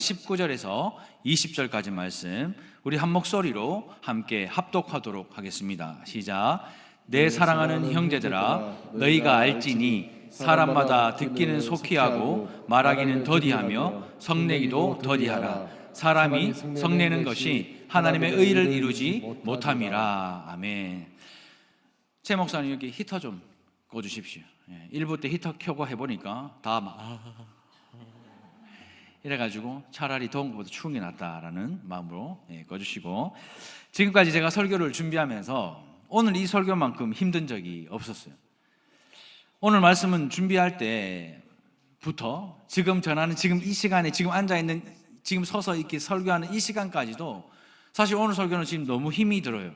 19절에서 20절까지 말씀 우리 한 목소리로 함께 합독하도록 하겠습니다. 시작. 내 사랑하는 형제들아, 너희가 알지니 사람마다 듣기는 속히 하고 말하기는 더디하며 성내기도 더디하라. 사람이 성내는 것이 하나님의 의를 이루지 못함이라. 아멘. 최 목사님 여기 히터 좀 꺼주십시오. 1부 때 히터 켜고 해보니까 다 막 이래가지고 차라리 더운 것보다 추운 게 낫다라는 마음으로 꺼주시고, 지금까지 제가 설교를 준비하면서 오늘 이 설교만큼 힘든 적이 없었어요. 오늘 말씀은 준비할 때부터 지금 전하는 지금 이 시간에 지금 앉아있는 지금 서서 이렇게 설교하는 이 시간까지도 사실 오늘 설교는 지금 너무 힘이 들어요.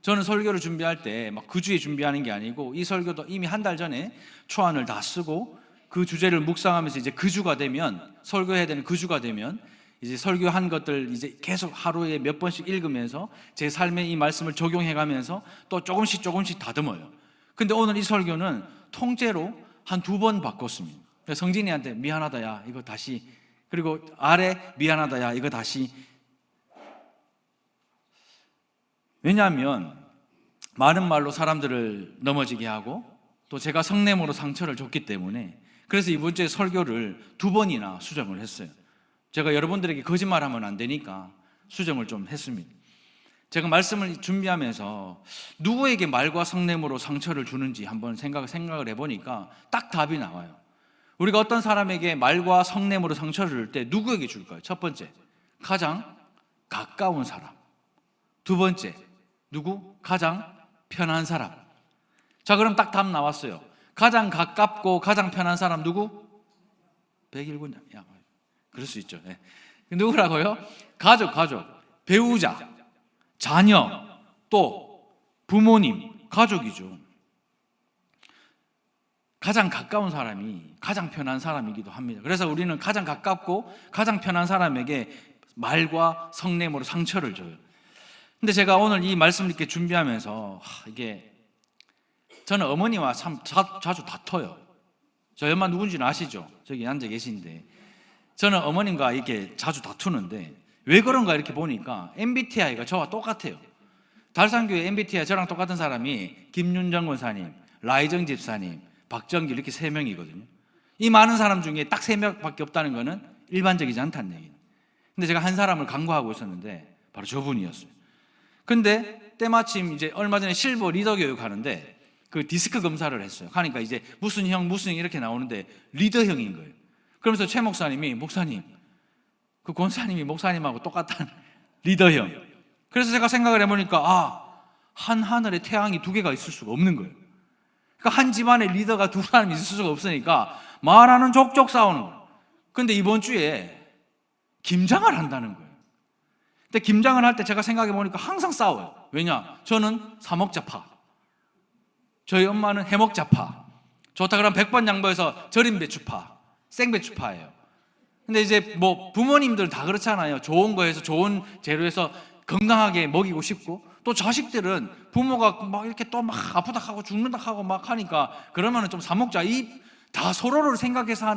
저는 설교를 준비할 때 막 그 주에 준비하는 게 아니고 이 설교도 이미 한 달 전에 초안을 다 쓰고 그 주제를 묵상하면서 이제 그 주가 되면 설교해야 되는 그 주가 되면 이제 설교한 것들 이제 계속 하루에 몇 번씩 읽으면서 제 삶에 이 말씀을 적용해가면서 또 조금씩 다듬어요. 근데 오늘 이 설교는 통째로 한 2번 바꿨습니다. 성진이한테 미안하다 야 이거 다시, 그리고 아래 미안하다 야 이거 다시. 왜냐하면 많은 말로 사람들을 넘어지게 하고 또 제가 성냄으로 상처를 줬기 때문에, 그래서 이번 주에 설교를 2번이나 수정을 했어요. 제가 여러분들에게 거짓말하면 안 되니까 수정을 좀 했습니다. 제가 말씀을 준비하면서 누구에게 말과 성냄으로 상처를 주는지 한번 생각을 해보니까 딱 답이 나와요. 우리가 어떤 사람에게 말과 성냄으로 상처를 줄 때 누구에게 줄까요? 첫 번째, 가장 가까운 사람. 두 번째, 누구? 가장 편한 사람. 자, 그럼 딱 답 나왔어요. 가장 가깝고 가장 편한 사람 누구? 백일군. 야, 그럴 수 있죠. 네. 누구라고요? 가족, 배우자, 자녀, 또 부모님, 가족이죠. 가장 가까운 사람이 가장 편한 사람이기도 합니다. 그래서 우리는 가장 가깝고 가장 편한 사람에게 말과 성냄으로 상처를 줘요. 근데 제가 오늘 이 말씀을 이렇게 준비하면서 이게 저는 어머니와 참 자주 다퉈요. 저희 엄마 누군지는 아시죠? 저기 앉아 계신데 저는 어머님과 이렇게 자주 다투는데 왜 그런가 이렇게 보니까 MBTI가 저와 똑같아요. 달산교회 MBTI 저랑 똑같은 사람이 김윤정 권사님, 라이정 집사님, 박정길 이렇게 3명이거든요. 이 많은 사람 중에 딱 3명밖에 없다는 것은 일반적이지 않다는 얘기예요. 근데 제가 한 사람을 간구하고 있었는데 바로 저분이었어요. 근데 때마침 이제 얼마 전에 실버 리더 교육 하는데 그 디스크 검사를 했어요. 하니까 이제 무슨 형 이렇게 나오는데 리더형인 거예요. 그러면서 최 목사님이 목사님, 그 권사님이 목사님하고 똑같다는 리더형. 그래서 제가 생각을 해보니까 한 하늘에 태양이 2개가 있을 수가 없는 거예요. 그러니까 한 집안에 리더가 2사람이 있을 수가 없으니까 말하는 족족 싸우는 거예요. 근데 이번 주에 김장을 한다는 거예요. 근데 김장을 할 때 제가 생각해 보니까 항상 싸워요. 왜냐? 저는 사먹자파, 저희 엄마는 해먹자파, 좋다 그러면 100번 양보해서 절임 배추파, 생배추파예요. 근데 이제 뭐 부모님들은 다 그렇잖아요. 좋은 거에서 좋은 재료에서 건강하게 먹이고 싶고, 또 자식들은 부모가 막 이렇게 또 막 아프다 하고 죽는다 하고 막 하니까 그러면은 좀 사먹자, 이 다 서로를 생각해서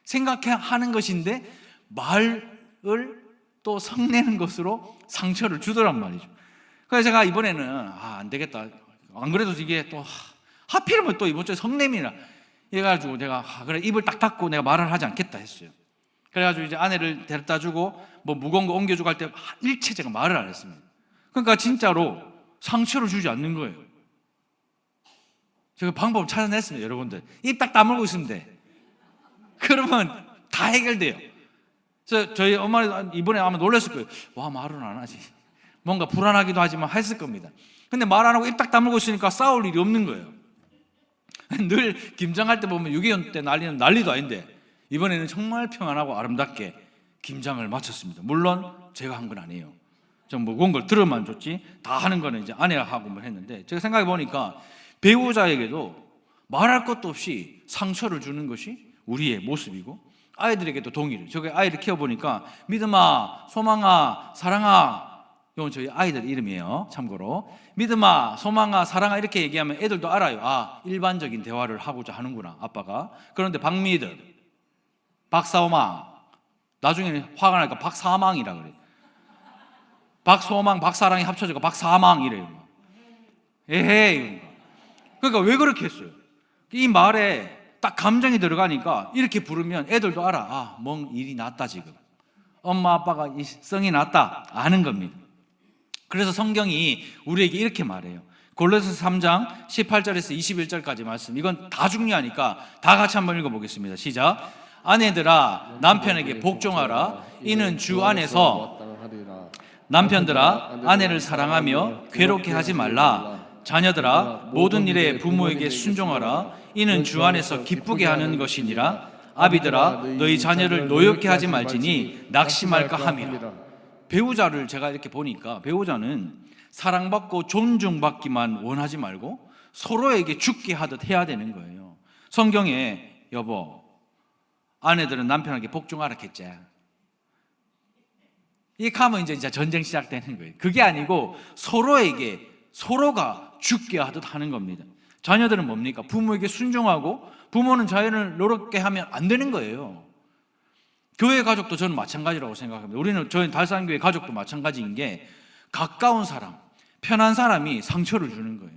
생각하는 것인데 말을 또 성내는 것으로 상처를 주더란 말이죠. 그래서 제가 이번에는 안 되겠다, 안 그래도 이게 또 하필이면 또 이번 주에 성냄이라 해가지고 내가 그래 입을 딱 닫고 내가 말을 하지 않겠다 했어요. 그래가지고 이제 아내를 데려다 주고 뭐 무거운 거 옮겨주고 할 때 일체 제가 말을 안 했습니다. 그러니까 진짜로 상처를 주지 않는 거예요. 제가 방법을 찾아냈습니다. 여러분들 입 딱 다물고 있으면 돼. 그러면 다 해결돼요. 그래서 저희 엄마는 이번에 아마 놀랐을 거예요. 와, 말은 안 하지. 뭔가 불안하기도 하지만 했을 겁니다. 근데 말 안 하고 입 딱 다물고 있으니까 싸울 일이 없는 거예요. 늘 김장할 때 보면 6.25 때 난리는 난리도 아닌데 이번에는 정말 평안하고 아름답게 김장을 마쳤습니다. 물론 제가 한 건 아니에요. 좀 무거운 걸 들어만 줬지 다 하는 거는 이제 아내가 하고 뭐 했는데, 제가 생각해 보니까 배우자에게도 말할 것도 없이 상처를 주는 것이 우리의 모습이고, 아이들에게도 동일해요. 저기 아이를 키워보니까 믿음아, 소망아, 사랑아, 이건 저희 아이들 이름이에요. 참고로 믿음아, 소망아, 사랑아 이렇게 얘기하면 애들도 알아요. 일반적인 대화를 하고자 하는구나 아빠가. 그런데 박미들, 박사오마, 나중에는 화가 나니까 박사망이라 그래요. 박소망, 박사랑이 합쳐져서 박사망이래요. 에헤이. 그러니까 왜 그렇게 했어요? 이 말에 딱 감정이 들어가니까 이렇게 부르면 애들도 알아. 아, 뭔 일이 났다 지금. 엄마 아빠가 이 성이 났다 아는 겁니다. 그래서 성경이 우리에게 이렇게 말해요. 골로새서 3장 18절에서 21절까지 말씀. 이건 다 중요하니까 다 같이 한번 읽어보겠습니다. 시작. 아내들아 남편에게 복종하라. 이는 주 안에서 남편들아 아내를 사랑하며 괴롭게 하지 말라. 자녀들아 모든 일에 부모에게 순종하라. 이는 주 안에서 기쁘게 하는 것이니라. 아비들아 너희 자녀를 노엽게 하지 말지니 낙심할까 함이라. 배우자를 제가 이렇게 보니까 배우자는 사랑받고 존중받기만 원하지 말고 서로에게 죽게 하듯 해야 되는 거예요. 성경에 여보 아내들은 남편에게 복종하라 했지. 이렇게 하면 이제 전쟁 시작되는 거예요. 그게 아니고 서로가 죽게 하듯 하는 겁니다. 자녀들은 뭡니까? 부모에게 순종하고 부모는 자녀를 노롭게 하면 안 되는 거예요. 교회 가족도 저는 마찬가지라고 생각합니다. 저희 달산교회 가족도 마찬가지인 게 가까운 사람, 편한 사람이 상처를 주는 거예요.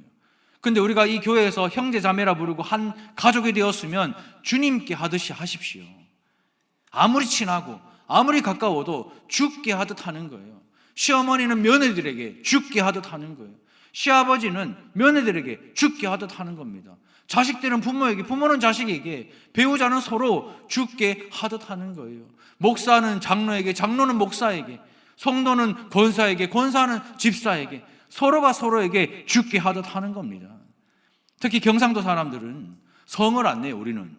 근데 우리가 이 교회에서 형제 자매라 부르고 한 가족이 되었으면 주님께 하듯이 하십시오. 아무리 친하고 아무리 가까워도 죽게 하듯 하는 거예요. 시어머니는 며느리들에게 죽게 하듯 하는 거예요. 시아버지는 며느리들에게 죽게 하듯 하는 겁니다. 자식들은 부모에게, 부모는 자식에게, 배우자는 서로 죽게 하듯 하는 거예요. 목사는 장로에게, 장로는 목사에게, 성도는 권사에게, 권사는 집사에게, 서로가 서로에게 죽게 하듯 하는 겁니다. 특히 경상도 사람들은 성을 안 내요. 우리는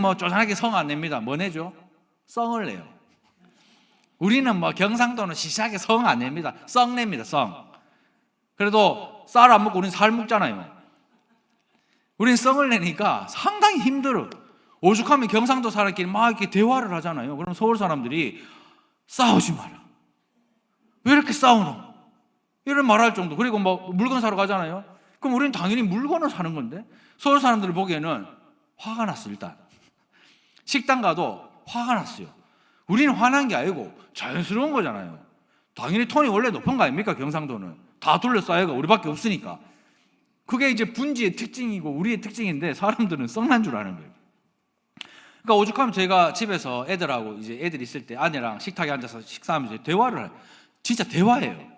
뭐 쪼잔하게 성 안 냅니다. 뭐 내죠? 썽을 내요. 우리는 뭐 경상도는 시시하게 성 안 냅니다. 썽 냅니다. 썽. 그래도 쌀 안 먹고 우리는 살 먹잖아요. 우리는 썽을 내니까 상당히 힘들어. 오죽하면 경상도 사람끼리 막 이렇게 대화를 하잖아요. 그럼 서울 사람들이 싸우지 마라. 왜 이렇게 싸우노? 이런 말할 정도. 그리고 뭐 물건 사러 가잖아요. 그럼 우리는 당연히 물건을 사는 건데 서울 사람들 보기에는 화가 났어. 일단 식당 가도 화가 났어요. 우리는 화난 게 아니고 자연스러운 거잖아요. 당연히 톤이 원래 높은 거 아닙니까? 경상도는 다 둘러싸여가 우리밖에 없으니까. 그게 이제 분지의 특징이고 우리의 특징인데 사람들은 썩난 줄 아는 거예요. 그러니까 오죽하면 제가 집에서 애들하고 이제 애들 있을 때 아내랑 식탁에 앉아서 식사하면서 대화를 해요. 진짜 대화해요.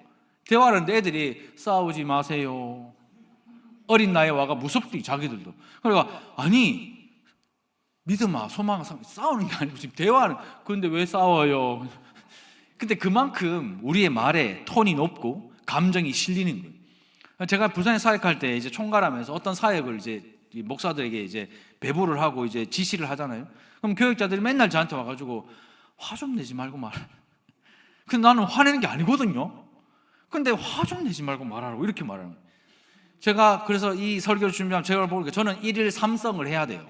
대화를 하는데 애들이 싸우지 마세요. 어린 나이에 와가 무섭디 자기들도. 그러니까 아니 믿음아 소망아 싸우는 게 아니고 지금 대화는 그런데 왜 싸워요? 근데 그만큼 우리의 말에 톤이 높고 감정이 실리는 거예요. 제가 부산에 사역할 때 이제 총괄하면서 어떤 사역을 이제 목사들에게 이제 배부를 하고 이제 지시를 하잖아요. 그럼 교육자들이 맨날 저한테 와가지고 화 좀 내지 말고 말아. 근데 나는 화내는 게 아니거든요. 근데 화 좀 내지 말고 말하라고 이렇게 말하는 거예요. 제가 그래서 이 설교를 준비하면 제가 보니까 저는 1일 3성을 해야 돼요.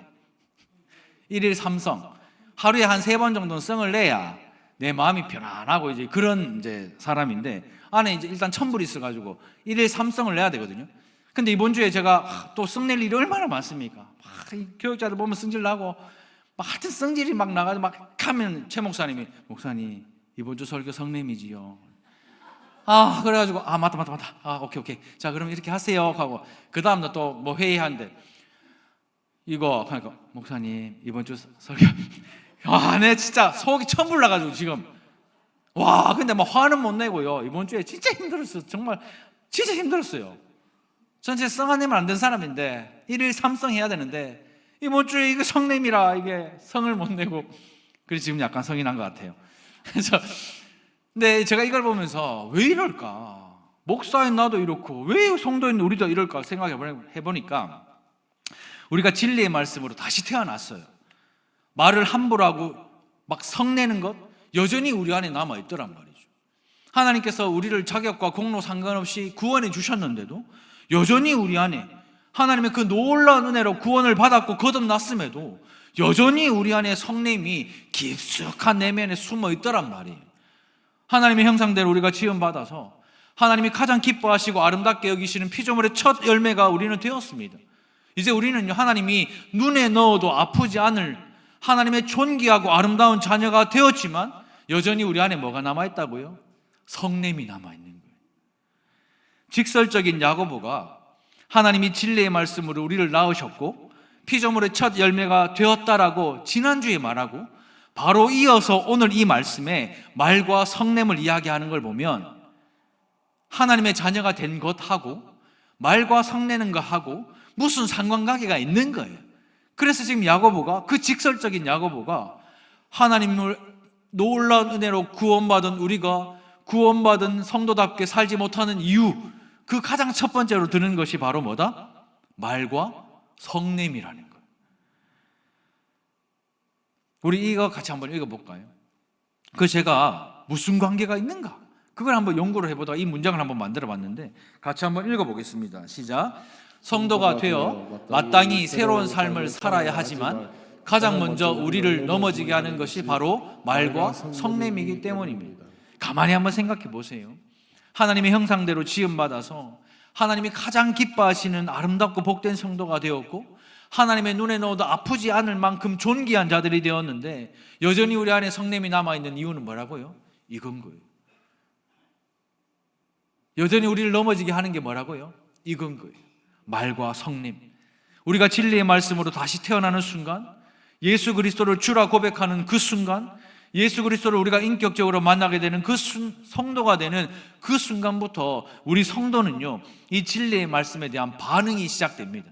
1일 3성. 하루에 한 3번 정도는 성을 내야 내 마음이 편안하고 이제 그런 이제 사람인데 안에 이제 일단 천불이 있어가지고 1일 3성을 내야 되거든요. 근데 이번 주에 제가 또 성 낼 일이 얼마나 많습니까? 막 교육자들 보면 성질 나고 막 하여튼 성질이 막 나가지고 막 하면 최 목사님이 목사님 이번 주 설교 성냄이지요. 아 그래가지고 아 맞다 아 오케이 자 그럼 이렇게 하세요 하고 그 다음날 또 뭐 회의하는데 이거 그러니까 목사님 이번 주 설교 와 내 진짜 속이 천불 나가지고 지금 와 근데 막 화는 못 내고요. 이번 주에 진짜 힘들었어요. 정말 진짜 힘들었어요. 전 진짜 성 안 내면 안 된 사람인데 1일 3성 해야 되는데 이번 주에 이거 성냄이라 이게 성을 못 내고 그래서 지금 약간 성이 난 것 같아요. 그래서 근데 제가 이걸 보면서 왜 이럴까? 목사인 나도 이렇고 왜 성도인 우리도 이럴까 생각해 보니까 우리가 진리의 말씀으로 다시 태어났어요. 말을 함부로 하고 막 성내는 것 여전히 우리 안에 남아 있더란 말이죠. 하나님께서 우리를 자격과 공로 상관없이 구원해 주셨는데도 여전히 우리 안에 하나님의 그 놀라운 은혜로 구원을 받았고 거듭났음에도 여전히 우리 안에 성냄이 깊숙한 내면에 숨어 있더란 말이에요. 하나님의 형상대로 우리가 지음받아서 하나님이 가장 기뻐하시고 아름답게 여기시는 피조물의 첫 열매가 우리는 되었습니다. 이제 우리는 하나님이 눈에 넣어도 아프지 않을 하나님의 존귀하고 아름다운 자녀가 되었지만 여전히 우리 안에 뭐가 남아있다고요? 성냄이 남아있는 거예요. 직설적인 야고보가 하나님이 진리의 말씀으로 우리를 낳으셨고 피조물의 첫 열매가 되었다라고 지난주에 말하고 바로 이어서 오늘 이 말씀에 말과 성냄을 이야기하는 걸 보면 하나님의 자녀가 된 것하고 말과 성내는 것하고 무슨 상관관계가 있는 거예요. 그래서 지금 야고보가, 그 직설적인 야고보가 하나님을 놀라운 은혜로 구원받은 우리가 구원받은 성도답게 살지 못하는 이유, 그 가장 첫 번째로 드는 것이 바로 뭐다? 말과 성냄이라는 거예요. 우리 이거 같이 한번 읽어볼까요? 그 제가 무슨 관계가 있는가? 그걸 한번 연구를 해보다가 이 문장을 한번 만들어 봤는데 같이 한번 읽어보겠습니다. 시작. 성도가 되어 마땅히 새로운 삶을 살아야 하지만 가장 먼저 우리를 넘어지게 하는 것이 바로 말과 성냄이기 때문입니다. 가만히 한번 생각해 보세요. 하나님의 형상대로 지음받아서 하나님이 가장 기뻐하시는 아름답고 복된 성도가 되었고 하나님의 눈에 넣어도 아프지 않을 만큼 존귀한 자들이 되었는데 여전히 우리 안에 성냄이 남아있는 이유는 뭐라고요? 이건 거예요. 여전히 우리를 넘어지게 하는 게 뭐라고요? 이건 거예요. 말과 성냄. 우리가 진리의 말씀으로 다시 태어나는 순간, 예수 그리스도를 주라 고백하는 그 순간, 예수 그리스도를 우리가 인격적으로 만나게 되는 그 성도가 되는 그 순간부터 우리 성도는요, 이 진리의 말씀에 대한 반응이 시작됩니다.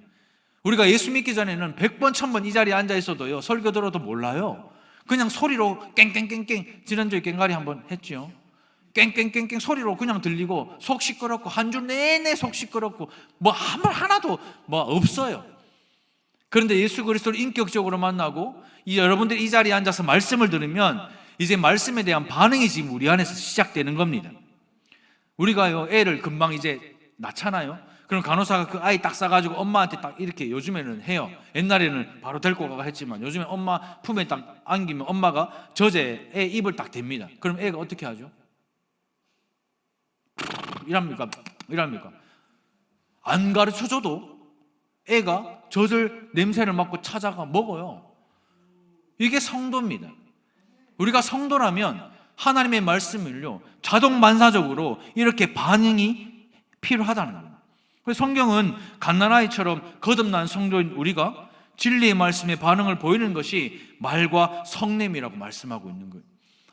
우리가 예수 믿기 전에는 100번 1000번 이 자리에 앉아 있어도요, 설교 들어도 몰라요. 그냥 소리로 깽깽깽깽, 지난주에 깽가리 한번 했죠. 깽깽깽깽 소리로 그냥 들리고 속 시끄럽고 한 주 내내 속 시끄럽고 뭐 한 말 하나도 뭐 없어요. 그런데 예수 그리스도를 인격적으로 만나고 여러분들이 이 자리에 앉아서 말씀을 들으면 이제 말씀에 대한 반응이 지금 우리 안에서 시작되는 겁니다. 우리가요, 애를 금방 이제 낳잖아요. 그럼 간호사가 그 아이 딱 싸가지고 엄마한테 딱 이렇게 요즘에는 해요. 옛날에는 바로 데리고 가가 했지만 요즘에 엄마 품에 딱 안기면 엄마가 저제 애 입을 딱 댑니다. 그럼 애가 어떻게 하죠? 이랍니까? 이랍니까? 안 가르쳐줘도 애가 젖을 냄새를 맡고 찾아가 먹어요. 이게 성도입니다. 우리가 성도라면 하나님의 말씀을요, 자동 반사적으로 이렇게 반응이 필요하다는 거예요. 그래서 성경은 갓난아이처럼 거듭난 성도인 우리가 진리의 말씀에 반응을 보이는 것이 말과 성냄이라고 말씀하고 있는 거예요.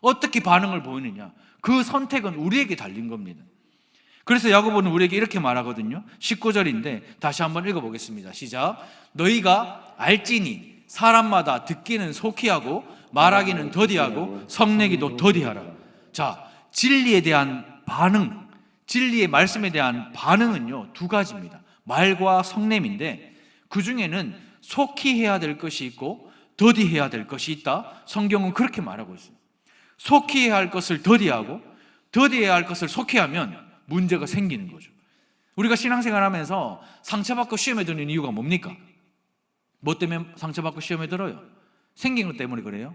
어떻게 반응을 보이느냐? 그 선택은 우리에게 달린 겁니다. 그래서 야고보는 우리에게 이렇게 말하거든요. 19절인데 다시 한번 읽어보겠습니다. 시작. 너희가 알지니 사람마다 듣기는 속히하고 말하기는 더디하고 성내기도 더디하라. 자, 진리에 대한 반응, 진리의 말씀에 대한 반응은요, 두 가지입니다. 말과 성냄인데 그 중에는 속히 해야 될 것이 있고 더디해야 될 것이 있다. 성경은 그렇게 말하고 있어요. 속히 해야 할 것을 더디하고 더디해야 할 것을 속히 하면 문제가 생기는 거죠. 우리가 신앙생활 하면서 상처받고 시험에 드는 이유가 뭡니까? 뭐 때문에 상처받고 시험에 들어요? 생긴 것 때문에 그래요?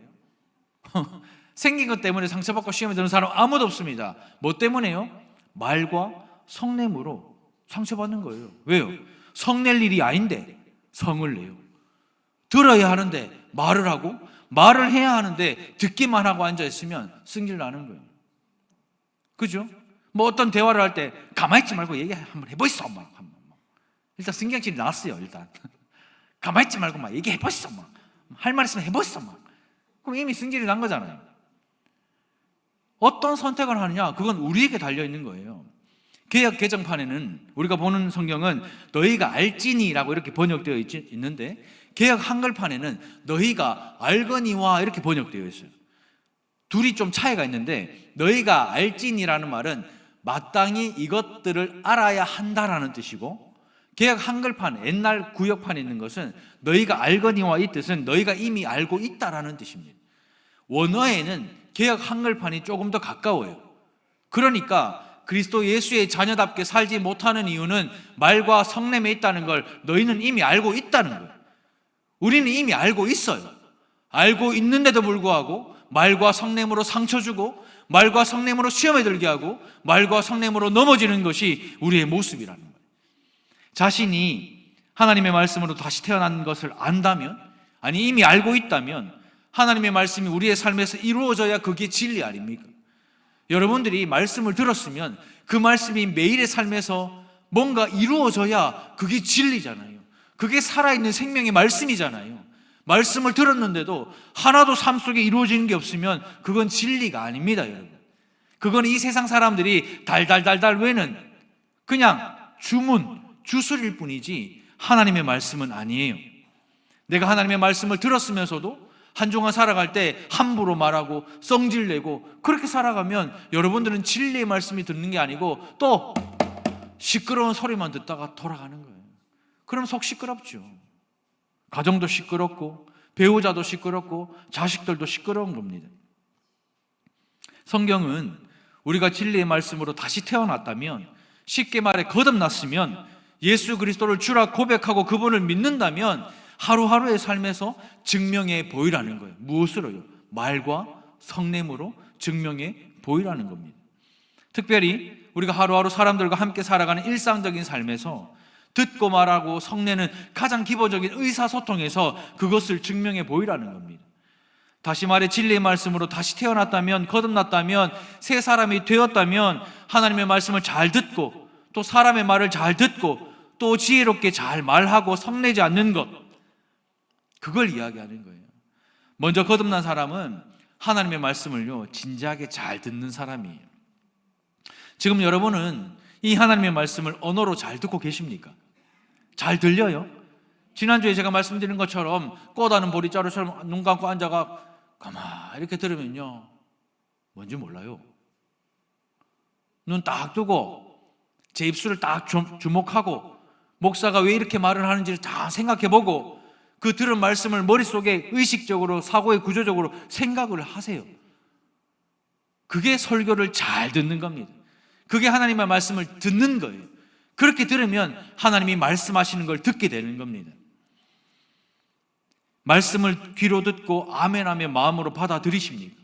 생긴 것 때문에 상처받고 시험에 드는 사람 아무도 없습니다. 뭐 때문에요? 말과 성냄으로 상처받는 거예요. 왜요? 성낼 일이 아닌데 성을 내요. 들어야 하는데 말을 하고 말을 해야 하는데 듣기만 하고 앉아있으면 승질 나는 거예요. 그죠? 뭐 어떤 대화를 할 때 가만히 있지 말고 얘기 한번 해보시오. 일단 신경질이 났어요. 일단 가만히 있지 말고 막 얘기해보시오. 할 말 있으면 해보시오. 그럼 이미 승질이 난 거잖아요. 어떤 선택을 하느냐, 그건 우리에게 달려있는 거예요. 개역 개정판에는 우리가 보는 성경은 너희가 알지니라고 이렇게 번역되어 있는데 개역 한글판에는 너희가 알거니와 이렇게 번역되어 있어요. 둘이 좀 차이가 있는데 너희가 알지니라는 말은 마땅히 이것들을 알아야 한다라는 뜻이고, 개역 한글판, 옛날 구역판에 있는 것은 너희가 알거니와 이 뜻은 너희가 이미 알고 있다라는 뜻입니다. 원어에는 개역 한글판이 조금 더 가까워요. 그러니까 그리스도 예수의 자녀답게 살지 못하는 이유는 말과 성냄에 있다는 걸 너희는 이미 알고 있다는 거예요. 우리는 이미 알고 있어요. 알고 있는데도 불구하고 말과 성냄으로 상처 주고 말과 성냄으로 시험에 들게 하고 말과 성냄으로 넘어지는 것이 우리의 모습이라는 거예요. 자신이 하나님의 말씀으로 다시 태어난 것을 안다면, 아니 이미 알고 있다면 하나님의 말씀이 우리의 삶에서 이루어져야 그게 진리 아닙니까? 여러분들이 말씀을 들었으면 그 말씀이 매일의 삶에서 뭔가 이루어져야 그게 진리잖아요. 그게 살아있는 생명의 말씀이잖아요. 말씀을 들었는데도 하나도 삶 속에 이루어지는 게 없으면 그건 진리가 아닙니다, 여러분. 그건 이 세상 사람들이 달달달달 외는 그냥 주술일 뿐이지 하나님의 말씀은 아니에요. 내가 하나님의 말씀을 들었으면서도 한 주간 살아갈 때 함부로 말하고 성질내고 그렇게 살아가면 여러분들은 진리의 말씀이 듣는 게 아니고 또 시끄러운 소리만 듣다가 돌아가는 거예요. 그럼 속 시끄럽죠. 가정도 시끄럽고 배우자도 시끄럽고 자식들도 시끄러운 겁니다. 성경은 우리가 진리의 말씀으로 다시 태어났다면, 쉽게 말해 거듭났으면, 예수 그리스도를 주라 고백하고 그분을 믿는다면 하루하루의 삶에서 증명해 보이라는 거예요. 무엇으로요? 말과 성냄으로 증명해 보이라는 겁니다. 특별히 우리가 하루하루 사람들과 함께 살아가는 일상적인 삶에서 듣고 말하고 성내는 가장 기본적인 의사소통에서 그것을 증명해 보이라는 겁니다. 다시 말해 진리의 말씀으로 다시 태어났다면, 거듭났다면, 새 사람이 되었다면 하나님의 말씀을 잘 듣고 또 사람의 말을 잘 듣고 또 지혜롭게 잘 말하고 성내지 않는 것, 그걸 이야기하는 거예요. 먼저 거듭난 사람은 하나님의 말씀을요 진지하게 잘 듣는 사람이에요. 지금 여러분은 이 하나님의 말씀을 언어로 잘 듣고 계십니까? 잘 들려요? 지난주에 제가 말씀드린 것처럼 꽃하는 보리자루처럼 눈 감고 앉아가 가만 이렇게 들으면요 뭔지 몰라요. 눈 딱 뜨고 제 입술을 딱 주목하고 목사가 왜 이렇게 말을 하는지를 다 생각해보고 그 들은 말씀을 머릿속에 의식적으로 사고의 구조적으로 생각을 하세요. 그게 설교를 잘 듣는 겁니다. 그게 하나님의 말씀을 듣는 거예요. 그렇게 들으면 하나님이 말씀하시는 걸 듣게 되는 겁니다. 말씀을 귀로 듣고 아멘하며 마음으로 받아들이십니까?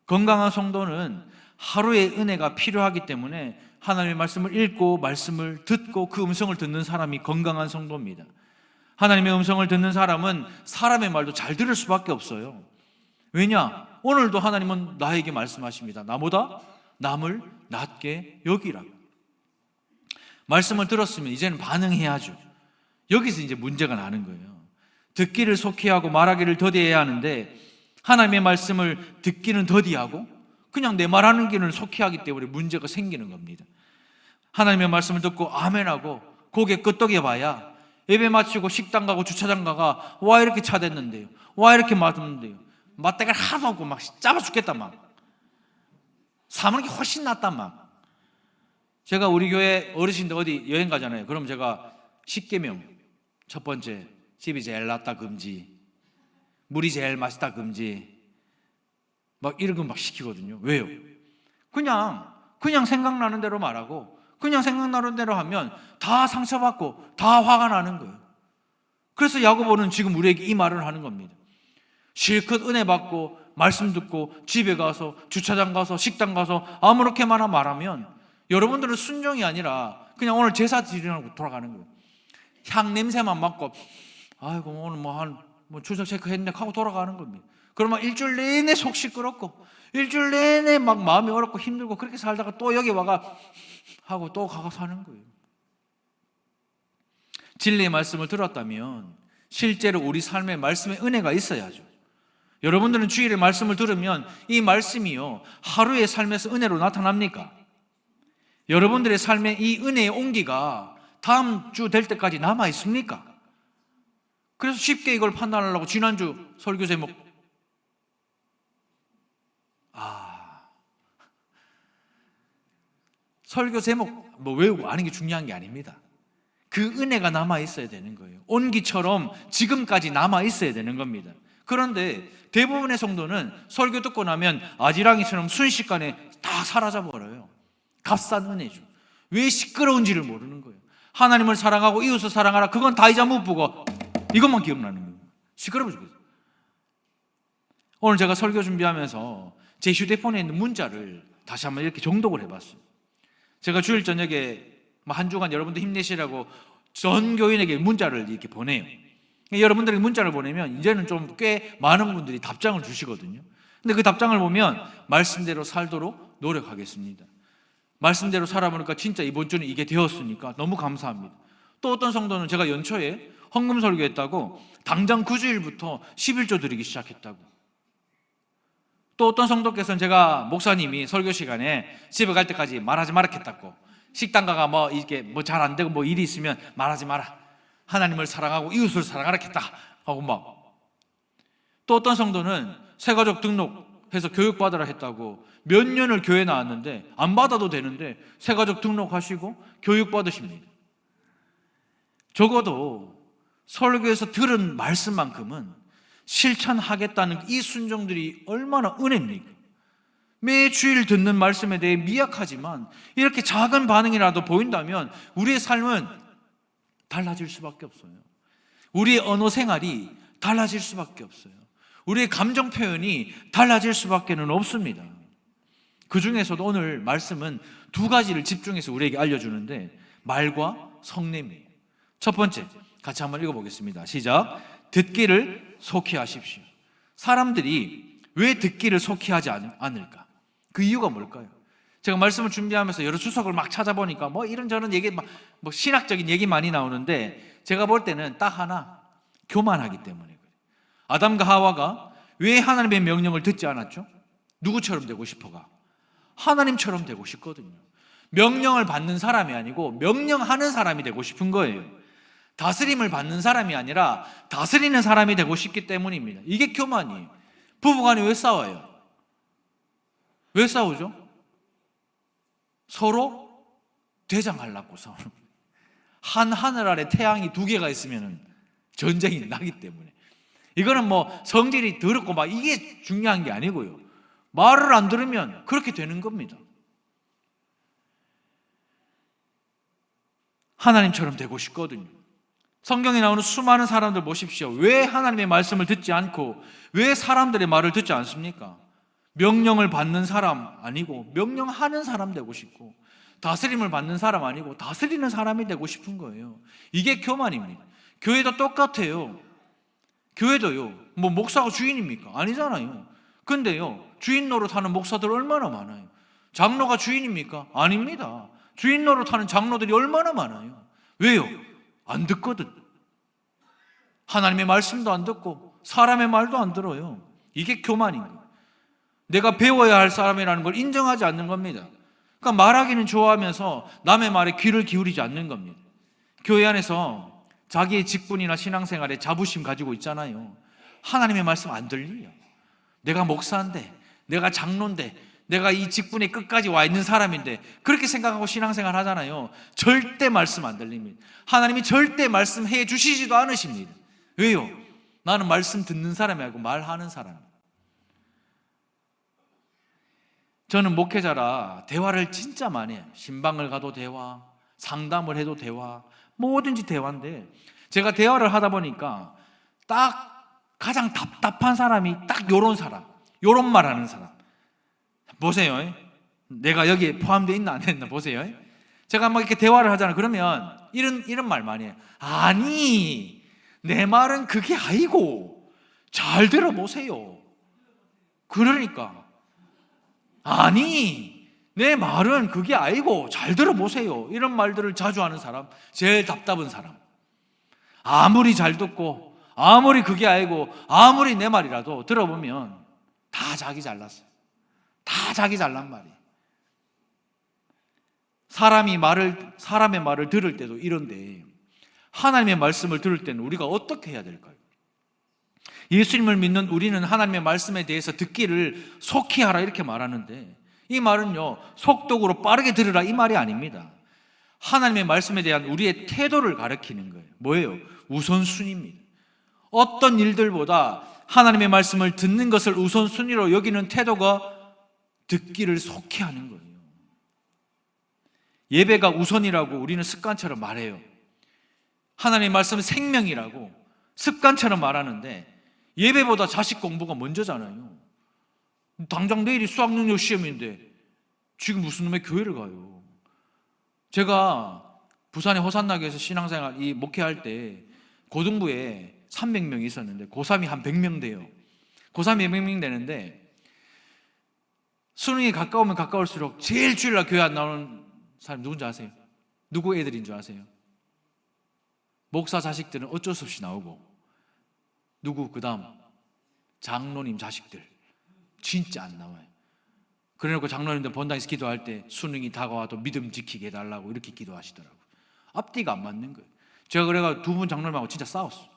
건강한 성도는 하루의 은혜가 필요하기 때문에 하나님의 말씀을 읽고 말씀을 듣고 그 음성을 듣는 사람이 건강한 성도입니다. 하나님의 음성을 듣는 사람은 사람의 말도 잘 들을 수밖에 없어요. 왜냐? 오늘도 하나님은 나에게 말씀하십니다. 나보다 남을 낮게 여기라고. 말씀을 들었으면 이제는 반응해야죠. 여기서 이제 문제가 나는 거예요. 듣기를 속히 하고 말하기를 더디해야 하는데 하나님의 말씀을 듣기는 더디하고 그냥 내 말하는 길을 속히 하기 때문에 문제가 생기는 겁니다. 하나님의 말씀을 듣고 아멘하고 고개 끄덕여 봐야 예배 마치고 식당 가고 주차장 가가 와 이렇게 차 댔는데요, 와 이렇게 맞았는데요, 맞대가 하나도 없고 막 짜봐 죽겠다, 막 사는 게 훨씬 낫다. 막 제가 우리 교회 어르신들 어디 여행 가잖아요. 그럼 제가 10계명 첫 번째, 집이 제일 낫다 금지, 물이 제일 맛있다 금지, 막 이런 거 막 시키거든요. 왜요? 그냥 생각나는 대로 말하고 그냥 생각나는 대로 하면 다 상처받고 다 화가 나는 거예요. 그래서 야고보는 지금 우리에게 이 말을 하는 겁니다. 실컷 은혜 받고 말씀 듣고 집에 가서 주차장 가서 식당 가서 아무렇게만 말하면 여러분들은 순종이 아니라 그냥 오늘 제사 드리려고 돌아가는 거예요. 향 냄새만 맡고 아이고 오늘 뭐 출석 체크했네 하고 돌아가는 겁니다. 그러면 일주일 내내 속 시끄럽고 일주일 내내 막 마음이 어렵고 힘들고 그렇게 살다가 또 여기 와가 하고 또 가서 사는 거예요. 진리의 말씀을 들었다면 실제로 우리 삶에 말씀의 은혜가 있어야죠. 여러분들은 주일에 말씀을 들으면 이 말씀이요 하루의 삶에서 은혜로 나타납니까? 여러분들의 삶에 이 은혜의 온기가 다음 주 될 때까지 남아 있습니까? 그래서 쉽게 이걸 판단하려고 지난주 설교 제목 설교 제목 뭐 외우고 아는 게 중요한 게 아닙니다. 그 은혜가 남아 있어야 되는 거예요. 온기처럼 지금까지 남아 있어야 되는 겁니다. 그런데 대부분의 성도는 설교 듣고 나면 아지랑이처럼 순식간에 다 사라져 버려요. 값싼 은혜죠. 왜 시끄러운지를 모르는 거예요. 하나님을 사랑하고 이웃을 사랑하라, 그건 다 이자 못 보고 이것만 기억나는 거예요. 시끄러워 죽겠어요. 오늘 제가 설교 준비하면서 제 휴대폰에 있는 문자를 다시 한번 이렇게 정독을 해봤어요. 제가 주일 저녁에 한 주간 여러분들 힘내시라고 전 교인에게 문자를 이렇게 보내요. 여러분들에게 문자를 보내면 이제는 좀 꽤 많은 분들이 답장을 주시거든요. 근데 그 답장을 보면 말씀대로 살도록 노력하겠습니다. 말씀대로 살아보니까 진짜 이번 주는 이게 되었으니까 너무 감사합니다. 또 어떤 성도는 제가 연초에 헌금 설교했다고 당장 9주일부터 11조 드리기 시작했다고. 또 어떤 성도께서는 제가 목사님이 설교 시간에 집에 갈 때까지 말하지 말았겠다고, 식당 가가 뭐 이게 뭐 잘 안 되고 뭐 일이 있으면 말하지 마라, 하나님을 사랑하고 이웃을 사랑하겠다 하고 막. 또 어떤 성도는 새가족 등록해서 교육받으라 했다고 몇 년을 교회 나왔는데 안 받아도 되는데 새가족 등록하시고 교육받으십니다. 적어도 설교에서 들은 말씀만큼은 실천하겠다는 이 순종들이 얼마나 은혜입니까? 매주일 듣는 말씀에 대해 미약하지만 이렇게 작은 반응이라도 보인다면 우리의 삶은 달라질 수밖에 없어요. 우리의 언어 생활이 달라질 수밖에 없어요. 우리의 감정 표현이 달라질 수밖에는 없습니다. 그 중에서도 오늘 말씀은 두 가지를 집중해서 우리에게 알려주는데 말과 성냄이에요. 첫 번째, 같이 한번 읽어보겠습니다. 시작. 듣기를 속히 하십시오. 사람들이 왜 듣기를 속히 하지 않을까? 그 이유가 뭘까요? 제가 말씀을 준비하면서 여러 주석을 막 찾아보니까 뭐 이런저런 얘기, 뭐 신학적인 얘기 많이 나오는데 제가 볼 때는 딱 하나, 교만하기 때문에 그래요. 아담과 하와가 왜 하나님의 명령을 듣지 않았죠? 누구처럼 되고 싶어가? 하나님처럼 되고 싶거든요. 명령을 받는 사람이 아니고 명령하는 사람이 되고 싶은 거예요. 다스림을 받는 사람이 아니라 다스리는 사람이 되고 싶기 때문입니다. 이게 교만이에요. 부부간에 왜 싸워요? 왜 싸우죠? 서로 대장하려고 싸우는 거예요. 한 하늘 아래 태양이 두 개가 있으면 전쟁이 나기 때문에. 이거는 뭐 성질이 더럽고 막 이게 중요한 게 아니고요. 말을 안 들으면 그렇게 되는 겁니다. 하나님처럼 되고 싶거든요. 성경에 나오는 수많은 사람들 보십시오. 왜 하나님의 말씀을 듣지 않고 왜 사람들의 말을 듣지 않습니까? 명령을 받는 사람 아니고 명령하는 사람 되고 싶고, 다스림을 받는 사람 아니고 다스리는 사람이 되고 싶은 거예요. 이게 교만입니다. 교회도 똑같아요. 교회도요, 뭐 목사가 주인입니까? 아니잖아요. 근데요, 주인 노릇하는 목사들 얼마나 많아요. 장로가 주인입니까? 아닙니다. 주인 노릇하는 장로들이 얼마나 많아요. 왜요? 안 듣거든. 하나님의 말씀도 안 듣고 사람의 말도 안 들어요. 이게 교만인 거예요. 내가 배워야 할 사람이라는 걸 인정하지 않는 겁니다. 그러니까 말하기는 좋아하면서 남의 말에 귀를 기울이지 않는 겁니다. 교회 안에서 자기의 직분이나 신앙생활에 자부심 가지고 있잖아요. 하나님의 말씀 안 들려요. 내가 목사인데, 내가 장로인데, 내가 이 직분에 끝까지 와 있는 사람인데 그렇게 생각하고 신앙생활 하잖아요. 절대 말씀 안 들립니다. 하나님이 절대 말씀해 주시지도 않으십니다. 왜요? 나는 말씀 듣는 사람이 아니고 말하는 사람입니다. 저는 목회자라 대화를 진짜 많이 해요. 신방을 가도 대화, 상담을 해도 대화, 뭐든지 대화인데 제가 대화를 하다 보니까 딱 가장 답답한 사람이 딱 요런 사람, 요런 말 하는 사람. 보세요. 내가 여기에 포함되어 있나 안 됐나 보세요. 제가 막 이렇게 대화를 하잖아요. 그러면 이런 말 많이 해요. 아니, 내 말은 그게 아니고 잘 들어보세요. 그러니까 아니, 내 말은 그게 아니고 잘 들어보세요. 이런 말들을 자주 하는 사람, 제일 답답한 사람. 아무리 잘 듣고 아무리 그게 아니고 아무리 내 말이라도 들어보면 다 자기 잘났어요. 다 자기 잘난 말이에요. 사람의 말을 들을 때도 이런데 하나님의 말씀을 들을 때는 우리가 어떻게 해야 될까요? 예수님을 믿는 우리는 하나님의 말씀에 대해서 듣기를 속히 하라 이렇게 말하는데 이 말은요, 속독으로 빠르게 들으라 이 말이 아닙니다. 하나님의 말씀에 대한 우리의 태도를 가리키는 거예요. 뭐예요? 우선순위입니다. 어떤 일들보다 하나님의 말씀을 듣는 것을 우선순위로 여기는 태도가 듣기를 속히 하는 거예요. 예배가 우선이라고 우리는 습관처럼 말해요. 하나님의 말씀은 생명이라고 습관처럼 말하는데 예배보다 자식 공부가 먼저잖아요. 당장 내일이 수학능력 시험인데 지금 무슨 놈의 교회를 가요. 제가 부산의 호산나교에서 신앙생활 목회할 때 고등부에 300명이 있었는데 고3이 한 100명 돼요. 고3이 100명 되는데 수능이 가까우면 가까울수록 제일 주일날 교회 안 나오는 사람이 누군지 아세요? 누구 애들인 줄 아세요? 목사 자식들은 어쩔 수 없이 나오고, 누구 그 다음? 장로님 자식들 진짜 안 나와요. 그래놓고 장로님들 본당에서 기도할 때 수능이 다가와도 믿음 지키게 해달라고 이렇게 기도하시더라고요. 앞뒤가 안 맞는 거예요. 제가 그래가 두 분 장로님하고 진짜 싸웠어요.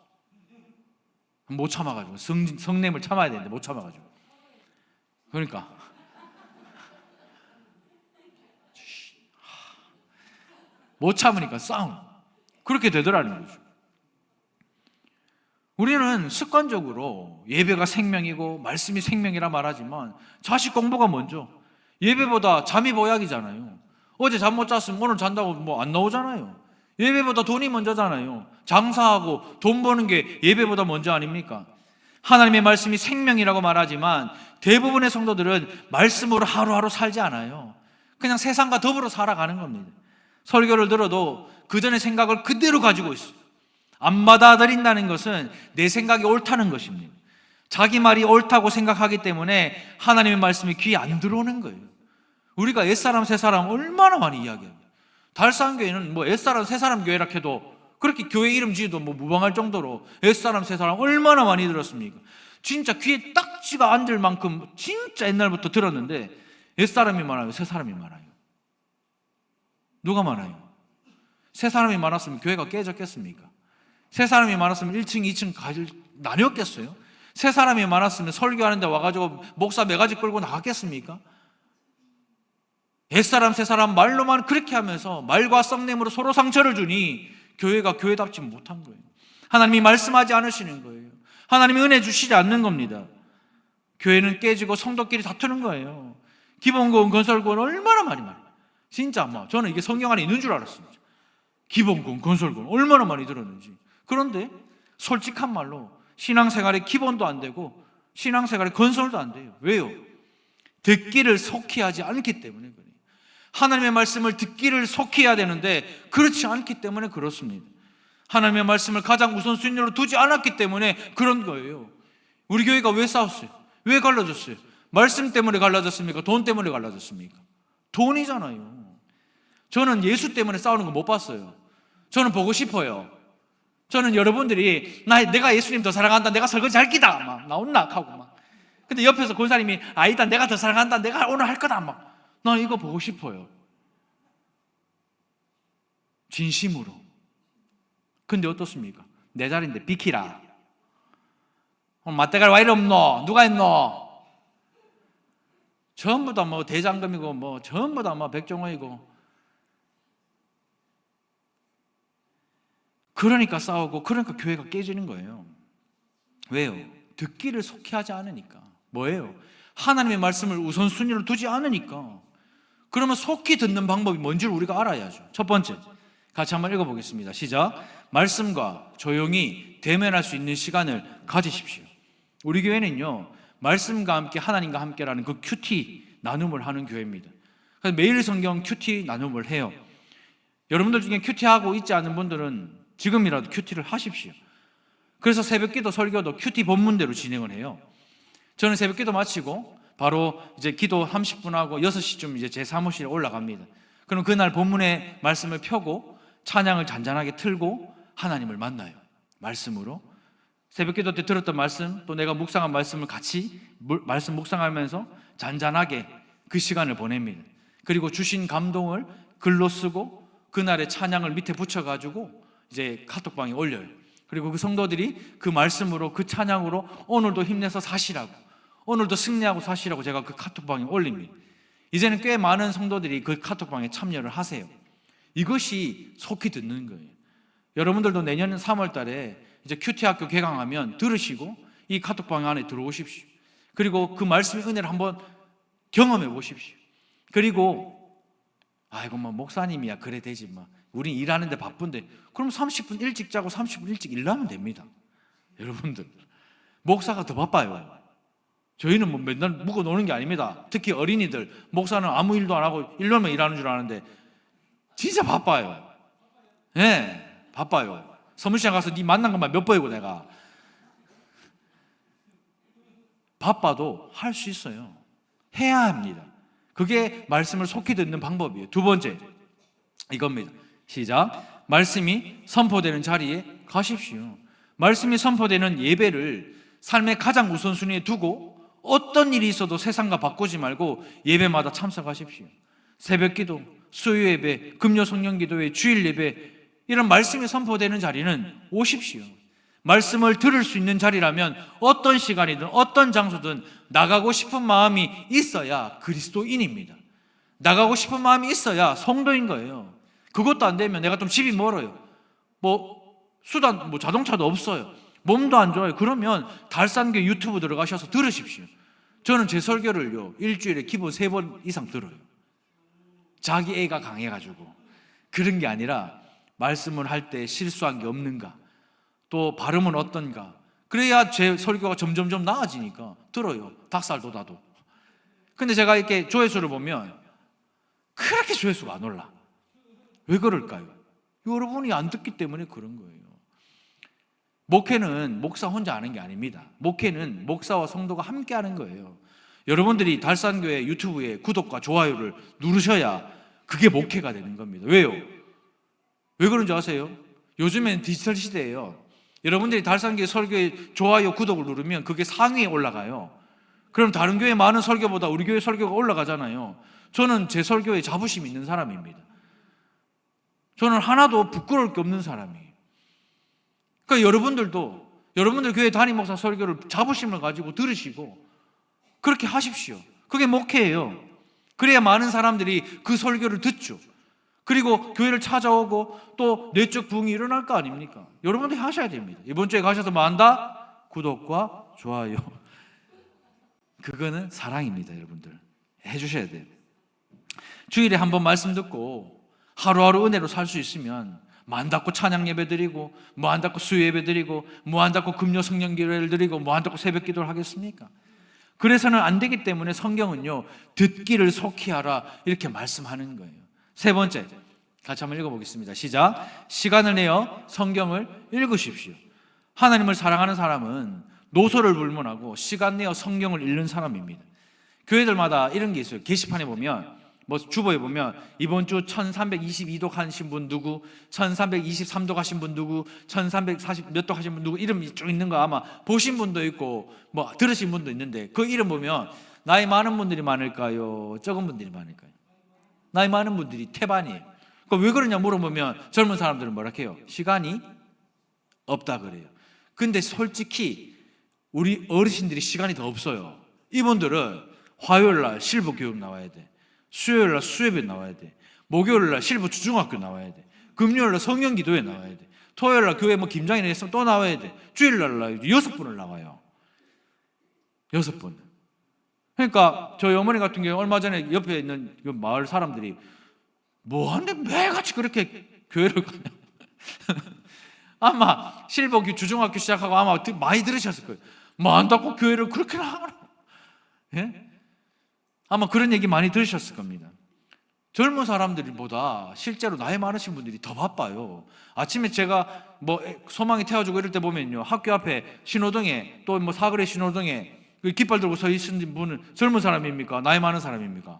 못 참아가지고 성냄을 참아야 되는데 못 참아가지고. 그러니까 못 참으니까 싸움. 그렇게 되더라는 거죠. 우리는 습관적으로 예배가 생명이고 말씀이 생명이라 말하지만 자식 공부가 먼저. 예배보다 잠이 보약이잖아요. 어제 잠 못 잤으면 오늘 잔다고 뭐 안 나오잖아요. 예배보다 돈이 먼저잖아요. 장사하고 돈 버는 게 예배보다 먼저 아닙니까? 하나님의 말씀이 생명이라고 말하지만 대부분의 성도들은 말씀으로 하루하루 살지 않아요. 그냥 세상과 더불어 살아가는 겁니다. 설교를 들어도 그전의 생각을 그대로 가지고 있어요. 안 받아들인다는 것은 내 생각이 옳다는 것입니다. 자기 말이 옳다고 생각하기 때문에 하나님의 말씀이 귀에 안 들어오는 거예요. 우리가 옛사람 새사람 얼마나 많이 이야기합니다. 달산교회는 뭐 옛사람 새사람 교회라 해도 그렇게 교회 이름 지어도 뭐 무방할 정도로 옛사람 새사람 얼마나 많이 들었습니까? 진짜 귀에 딱지가 앉을 만큼 진짜 옛날부터 들었는데 옛사람이 많아요, 새사람이 많아요? 누가 많아요? 새사람이 많았으면 교회가 깨졌겠습니까? 세 사람이 많았으면 1층, 2층 나뉘었겠어요? 세 사람이 많았으면 설교하는데 와가지고 목사 매가지 끌고 나갔겠습니까? 옛사람, 세 사람 말로만 그렇게 하면서 말과 썩냄으로 서로 상처를 주니 교회가 교회답지 못한 거예요. 하나님이 말씀하지 않으시는 거예요. 하나님이 은혜 주시지 않는 겁니다. 교회는 깨지고 성도끼리 다투는 거예요. 기본권, 건설권 얼마나 많이 말해요. 진짜 저는 이게 성경 안에 있는 줄 알았습니다. 기본권, 건설권 얼마나 많이 들었는지. 그런데 솔직한 말로 신앙생활의 기본도 안 되고 신앙생활의 건설도 안 돼요. 왜요? 듣기를 속히 하지 않기 때문에 그래요. 하나님의 말씀을 듣기를 속히 해야 되는데 그렇지 않기 때문에 그렇습니다. 하나님의 말씀을 가장 우선순위로 두지 않았기 때문에 그런 거예요. 우리 교회가 왜 싸웠어요? 왜 갈라졌어요? 말씀 때문에 갈라졌습니까? 돈 때문에 갈라졌습니까? 돈이잖아요. 저는 예수 때문에 싸우는 거 못 봤어요. 저는 보고 싶어요. 저는 여러분들이 내가 예수님 더 사랑한다, 내가 설거지 할 기다 막 나온나 하고 막. 근데 옆에서 권사님이 아니다, 내가 더 사랑한다, 내가 오늘 할 거다 막. 난 이거 보고 싶어요. 진심으로. 근데 어떻습니까? 내 자리인데 비키라. 오늘 맞대가리 와 이리 없노? 누가 있노? 전부 다 대장금이고 전부 다 백종원이고. 그러니까 싸우고 그러니까 교회가 깨지는 거예요. 왜요? 듣기를 속히 하지 않으니까. 뭐예요? 하나님의 말씀을 우선순위로 두지 않으니까. 그러면 속히 듣는 방법이 뭔지를 우리가 알아야죠. 첫 번째, 같이 한번 읽어보겠습니다. 시작. 말씀과 조용히 대면할 수 있는 시간을 가지십시오. 우리 교회는요, 말씀과 함께 하나님과 함께라는 그 큐티 나눔을 하는 교회입니다. 그래서 매일 성경 큐티 나눔을 해요. 여러분들 중에 큐티하고 있지 않은 분들은 지금이라도 큐티를 하십시오. 그래서 새벽기도 설교도 큐티 본문대로 진행을 해요. 저는 새벽기도 마치고 바로 이제 기도 30분 하고 6시쯤 이제 제 사무실에 올라갑니다. 그럼 그날 본문의 말씀을 펴고 찬양을 잔잔하게 틀고 하나님을 만나요. 말씀으로. 새벽기도 때 들었던 말씀, 또 내가 묵상한 말씀을 같이 말씀 묵상하면서 잔잔하게 그 시간을 보냅니다. 그리고 주신 감동을 글로 쓰고 그날의 찬양을 밑에 붙여가지고 이제 카톡방에 올려요. 그리고 그 성도들이 그 말씀으로 그 찬양으로 오늘도 힘내서 사시라고, 오늘도 승리하고 사시라고 제가 그 카톡방에 올립니다. 이제는 꽤 많은 성도들이 그 카톡방에 참여를 하세요. 이것이 속히 듣는 거예요. 여러분들도 내년 3월 달에 이제 큐티학교 개강하면 들으시고 이 카톡방 안에 들어오십시오. 그리고 그 말씀의 은혜를 한번 경험해 보십시오. 그리고 아이고 목사님이야 그래 되지 우린 일하는데 바쁜데 그럼 30분 일찍 자고 30분 일찍 일하면 됩니다. 여러분들 목사가 더 바빠요. 저희는 맨날 묵어 노는 게 아닙니다. 특히 어린이들 목사는 아무 일도 안 하고 일로만 일하는 줄 아는데 진짜 바빠요. 네, 바빠요. 사무실에 가서 네 만난 것만 몇 번이고 내가 바빠도 할 수 있어요. 해야 합니다. 그게 말씀을 속히 듣는 방법이에요. 두 번째, 이겁니다. 시작. 말씀이 선포되는 자리에 가십시오. 말씀이 선포되는 예배를 삶의 가장 우선순위에 두고 어떤 일이 있어도 세상과 바꾸지 말고 예배마다 참석하십시오. 새벽기도, 수요예배, 금요 성령기도회, 주일예배, 이런 말씀이 선포되는 자리는 오십시오. 말씀을 들을 수 있는 자리라면 어떤 시간이든 어떤 장소든 나가고 싶은 마음이 있어야 그리스도인입니다. 나가고 싶은 마음이 있어야 성도인 거예요. 그것도 안 되면 내가 좀 집이 멀어요. 수단, 자동차도 없어요. 몸도 안 좋아요. 그러면 달산교 유튜브 들어가셔서 들으십시오. 저는 제 설교를요, 일주일에 기본 3번 이상 들어요. 자기 애가 강해가지고. 그런 게 아니라 말씀을 할 때 실수한 게 없는가, 또 발음은 어떤가, 그래야 제 설교가 점점점 나아지니까 들어요. 닭살 돋아도. 근데 제가 이렇게 조회수를 보면 그렇게 조회수가 안 올라. 왜 그럴까요? 여러분이 안 듣기 때문에 그런 거예요. 목회는 목사 혼자 하는 게 아닙니다. 목회는 목사와 성도가 함께 하는 거예요. 여러분들이 달산교회 유튜브에 구독과 좋아요를 누르셔야 그게 목회가 되는 겁니다. 왜요? 왜 그런지 아세요? 요즘엔 디지털 시대예요. 여러분들이 달산교회 설교에 좋아요, 구독을 누르면 그게 상위에 올라가요. 그럼 다른 교회 많은 설교보다 우리 교회 설교가 올라가잖아요. 저는 제 설교에 자부심 있는 사람입니다. 저는 하나도 부끄러울 게 없는 사람이에요. 그러니까 여러분들 교회 담임 목사 설교를 자부심을 가지고 들으시고 그렇게 하십시오. 그게 목회예요. 그래야 많은 사람들이 그 설교를 듣죠. 그리고 교회를 찾아오고 또 내적 부흥이 일어날 거 아닙니까? 여러분들이 하셔야 됩니다. 이번 주에 가셔서 뭐 한다? 구독과 좋아요. 그거는 사랑입니다. 여러분들 해주셔야 돼요. 주일에 한 번 말씀 듣고 하루하루 은혜로 살 수 있으면 무한닫고 찬양 예배 드리고 무한닫고 수요 예배 드리고 무한닫고 금요 성령 기도를 드리고 무한닫고 새벽 기도를 하겠습니까? 그래서는 안 되기 때문에 성경은요, 듣기를 속히 하라 이렇게 말씀하는 거예요. 세 번째, 같이 한번 읽어보겠습니다. 시작. 시간을 내어 성경을 읽으십시오. 하나님을 사랑하는 사람은 노소를 불문하고 시간 내어 성경을 읽는 사람입니다. 교회들마다 이런 게 있어요. 게시판에 보면 주보에 보면 이번 주 1322도 하신 분 누구, 1323도 하신 분 누구, 1340 몇 도 하신 분 누구 이름이 쭉 있는 거 아마 보신 분도 있고 들으신 분도 있는데 그 이름 보면 나이 많은 분들이 많을까요? 적은 분들이 많을까요? 나이 많은 분들이 태반이에요. 왜 그러냐 물어보면 젊은 사람들은 뭐라 해요? 시간이 없다 그래요. 근데 솔직히 우리 어르신들이 시간이 더 없어요. 이분들은 화요일날 실부 교육 나와야 돼. 수요일날 수요예배 나와야 돼. 목요일날 실부 주중학교 나와야 돼. 금요일날 성령 기도회 나와야 돼. 토요일날 교회 김장이나 했으면 또 나와야 돼. 주일날 6분을 나와요. 6분. 그러니까 저희 어머니 같은 경우 얼마 전에 옆에 있는 그 마을 사람들이 뭐하는데 매같이 그렇게 교회를 가냐. 아마 실버 주중학교 시작하고 아마 많이 들으셨을 거예요. 뭐 한다고 교회를 그렇게 나가나? 예? 아마 그런 얘기 많이 들으셨을 겁니다. 젊은 사람들보다 실제로 나이 많으신 분들이 더 바빠요. 아침에 제가 소망이 태워주고 이럴 때 보면요, 학교 앞에 신호등에 또 사거리 신호등에 깃발 들고 서 있는 분은 젊은 사람입니까? 나이 많은 사람입니까?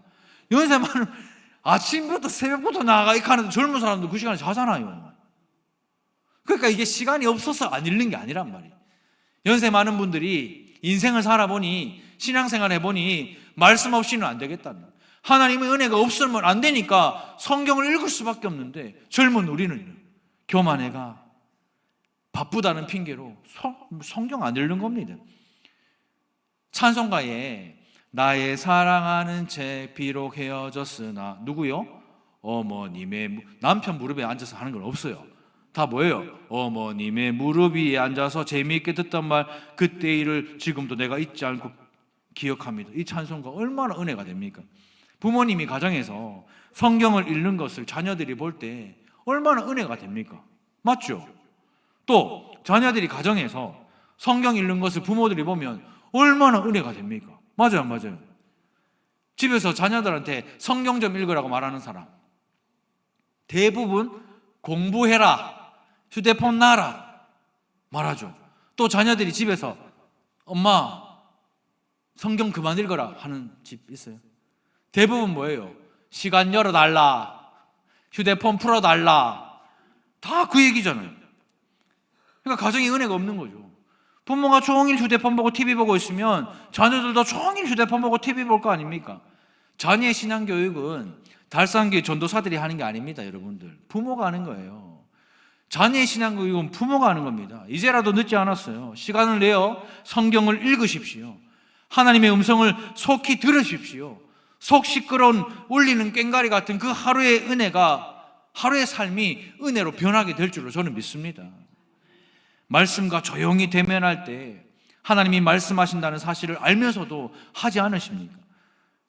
연세 많은 아침부터 새벽부터 나가 하는데 젊은 사람도 그 시간에 자잖아요. 그러니까 이게 시간이 없어서 안 읽는 게 아니란 말이에요. 연세 많은 분들이 인생을 살아보니 신앙생활 해보니 말씀 없이는 안 되겠다는 거예요. 하나님의 은혜가 없으면 안 되니까 성경을 읽을 수밖에 없는데 젊은 우리는 교만해가 바쁘다는 핑계로 성경 안 읽는 겁니다. 찬송가에 나의 사랑하는 채 비록 헤어졌으나 누구요? 어머님의 남편 무릎에 앉아서 하는 건 없어요. 다 뭐예요? 어머님의 무릎 위에 앉아서 재미있게 듣던 말 그때 일을 지금도 내가 잊지 않고 기억합니다. 이 찬송가 얼마나 은혜가 됩니까? 부모님이 가정에서 성경을 읽는 것을 자녀들이 볼 때 얼마나 은혜가 됩니까? 맞죠? 또 자녀들이 가정에서 성경 읽는 것을 부모들이 보면 얼마나 은혜가 됩니까? 맞아요, 안 맞아요? 집에서 자녀들한테 성경 좀 읽으라고 말하는 사람 대부분 공부해라, 휴대폰 놔라 말하죠. 또 자녀들이 집에서 엄마 성경 그만 읽어라 하는 집 있어요? 대부분 뭐예요? 시간 열어달라, 휴대폰 풀어달라, 다 그 얘기잖아요. 그러니까 가정에 은혜가 없는 거죠. 부모가 종일 휴대폰 보고 TV 보고 있으면 자녀들도 종일 휴대폰 보고 TV 볼 거 아닙니까? 자녀의 신앙교육은 달성교회 전도사들이 하는 게 아닙니다, 여러분들. 부모가 하는 거예요. 자녀의 신앙교육은 부모가 하는 겁니다. 이제라도 늦지 않았어요. 시간을 내어 성경을 읽으십시오. 하나님의 음성을 속히 들으십시오. 속 시끄러운 울리는 꽹과리 같은 그 하루의 은혜가, 하루의 삶이 은혜로 변하게 될 줄로 저는 믿습니다. 말씀과 조용히 대면할 때 하나님이 말씀하신다는 사실을 알면서도 하지 않으십니까?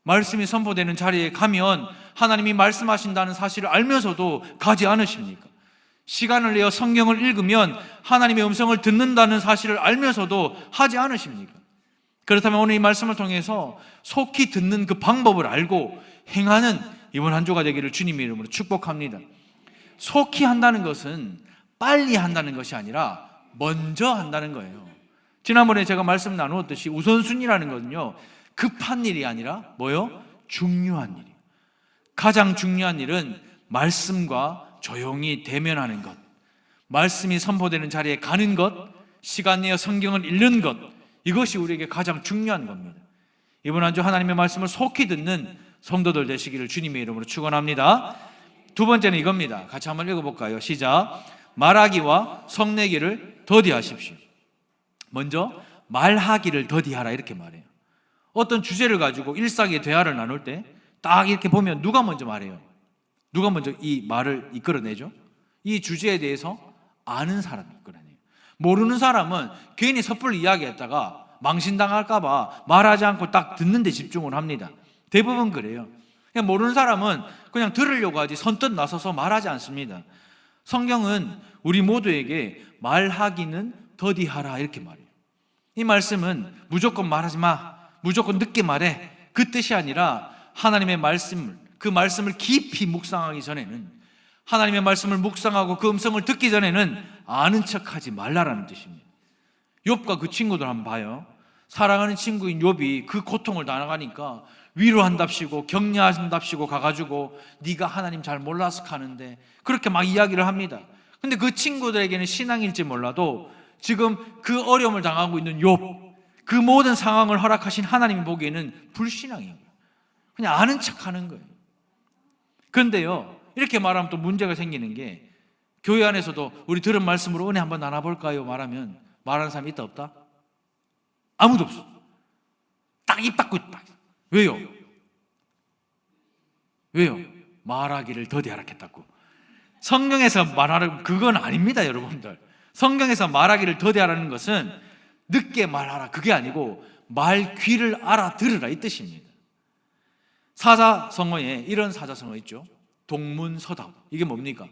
말씀이 선포되는 자리에 가면 하나님이 말씀하신다는 사실을 알면서도 가지 않으십니까? 시간을 내어 성경을 읽으면 하나님의 음성을 듣는다는 사실을 알면서도 하지 않으십니까? 그렇다면 오늘 이 말씀을 통해서 속히 듣는 그 방법을 알고 행하는 이번 한 주가 되기를 주님의 이름으로 축복합니다. 속히 한다는 것은 빨리 한다는 것이 아니라 먼저 한다는 거예요. 지난번에 제가 말씀 나누었듯이 우선순위라는 것은요, 급한 일이 아니라 뭐요? 중요한 일이에요. 가장 중요한 일은 말씀과 조용히 대면하는 것, 말씀이 선포되는 자리에 가는 것, 시간 내어 성경을 읽는 것, 이것이 우리에게 가장 중요한 겁니다. 이번 한 주 하나님의 말씀을 속히 듣는 성도들 되시기를 주님의 이름으로 축원합니다. 두 번째는 이겁니다. 같이 한번 읽어볼까요? 시작. 말하기와 성내기를 더디하십시오. 먼저 말하기를 더디하라 이렇게 말해요. 어떤 주제를 가지고 일상의 대화를 나눌 때 딱 이렇게 보면 누가 먼저 말해요? 누가 먼저 이 말을 이끌어내죠? 이 주제에 대해서 아는 사람이 이끌어내요. 모르는 사람은 괜히 섣불리 이야기했다가 망신당할까 봐 말하지 않고 딱 듣는 데 집중을 합니다. 대부분 그래요. 그냥 모르는 사람은 그냥 들으려고 하지 선뜻 나서서 말하지 않습니다. 성경은 우리 모두에게 말하기는 더디하라 이렇게 말해요. 이 말씀은 무조건 말하지 마, 무조건 늦게 말해, 그 뜻이 아니라 하나님의 말씀을, 그 말씀을 깊이 묵상하기 전에는, 하나님의 말씀을 묵상하고 그 음성을 듣기 전에는 아는 척하지 말라라는 뜻입니다. 욥과 그 친구들 한번 봐요. 사랑하는 친구인 욥이 그 고통을 당하니까 위로한답시고 격려한답시고 가가지고 네가 하나님 잘 몰라서 가는데 그렇게 막 이야기를 합니다. 근데 그 친구들에게는 신앙일지 몰라도 지금 그 어려움을 당하고 있는 욥, 그 모든 상황을 허락하신 하나님이 보기에는 불신앙이에요. 그냥 아는 척하는 거예요. 그런데요, 이렇게 말하면 또 문제가 생기는 게, 교회 안에서도 우리 들은 말씀으로 은혜 한번 나눠볼까요? 말하면 말하는 사람이 있다 없다? 아무도 없어. 딱 입 닫고 있다. 왜요? 왜요? 말하기를 더디하라 했다고. 성경에서 말하는 그건 아닙니다, 여러분들. 성경에서 말하기를 더디하라는 것은 늦게 말하라 그게 아니고 말 귀를 알아들으라 이 뜻입니다. 사자성어에 이런 사자성어 있죠. 동문서답. 이게 뭡니까?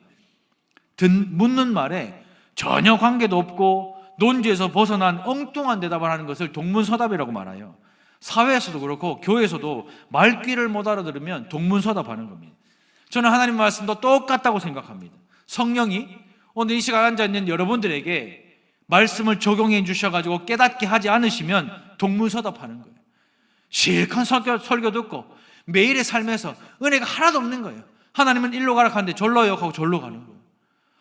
묻는 말에 전혀 관계도 없고 논지에서 벗어난 엉뚱한 대답을 하는 것을 동문서답이라고 말해요. 사회에서도 그렇고 교회에서도 말귀를 못 알아들으면 동문서답하는 겁니다. 저는 하나님 말씀도 똑같다고 생각합니다. 성령이 오늘 이 시간 앉아있는 여러분들에게 말씀을 적용해 주셔가지고 깨닫게 하지 않으시면 동문서답하는 거예요. 실컷 설교 듣고 매일의 삶에서 은혜가 하나도 없는 거예요. 하나님은 일로 가라 하는데 절로요 하고 절로 가는 거예요.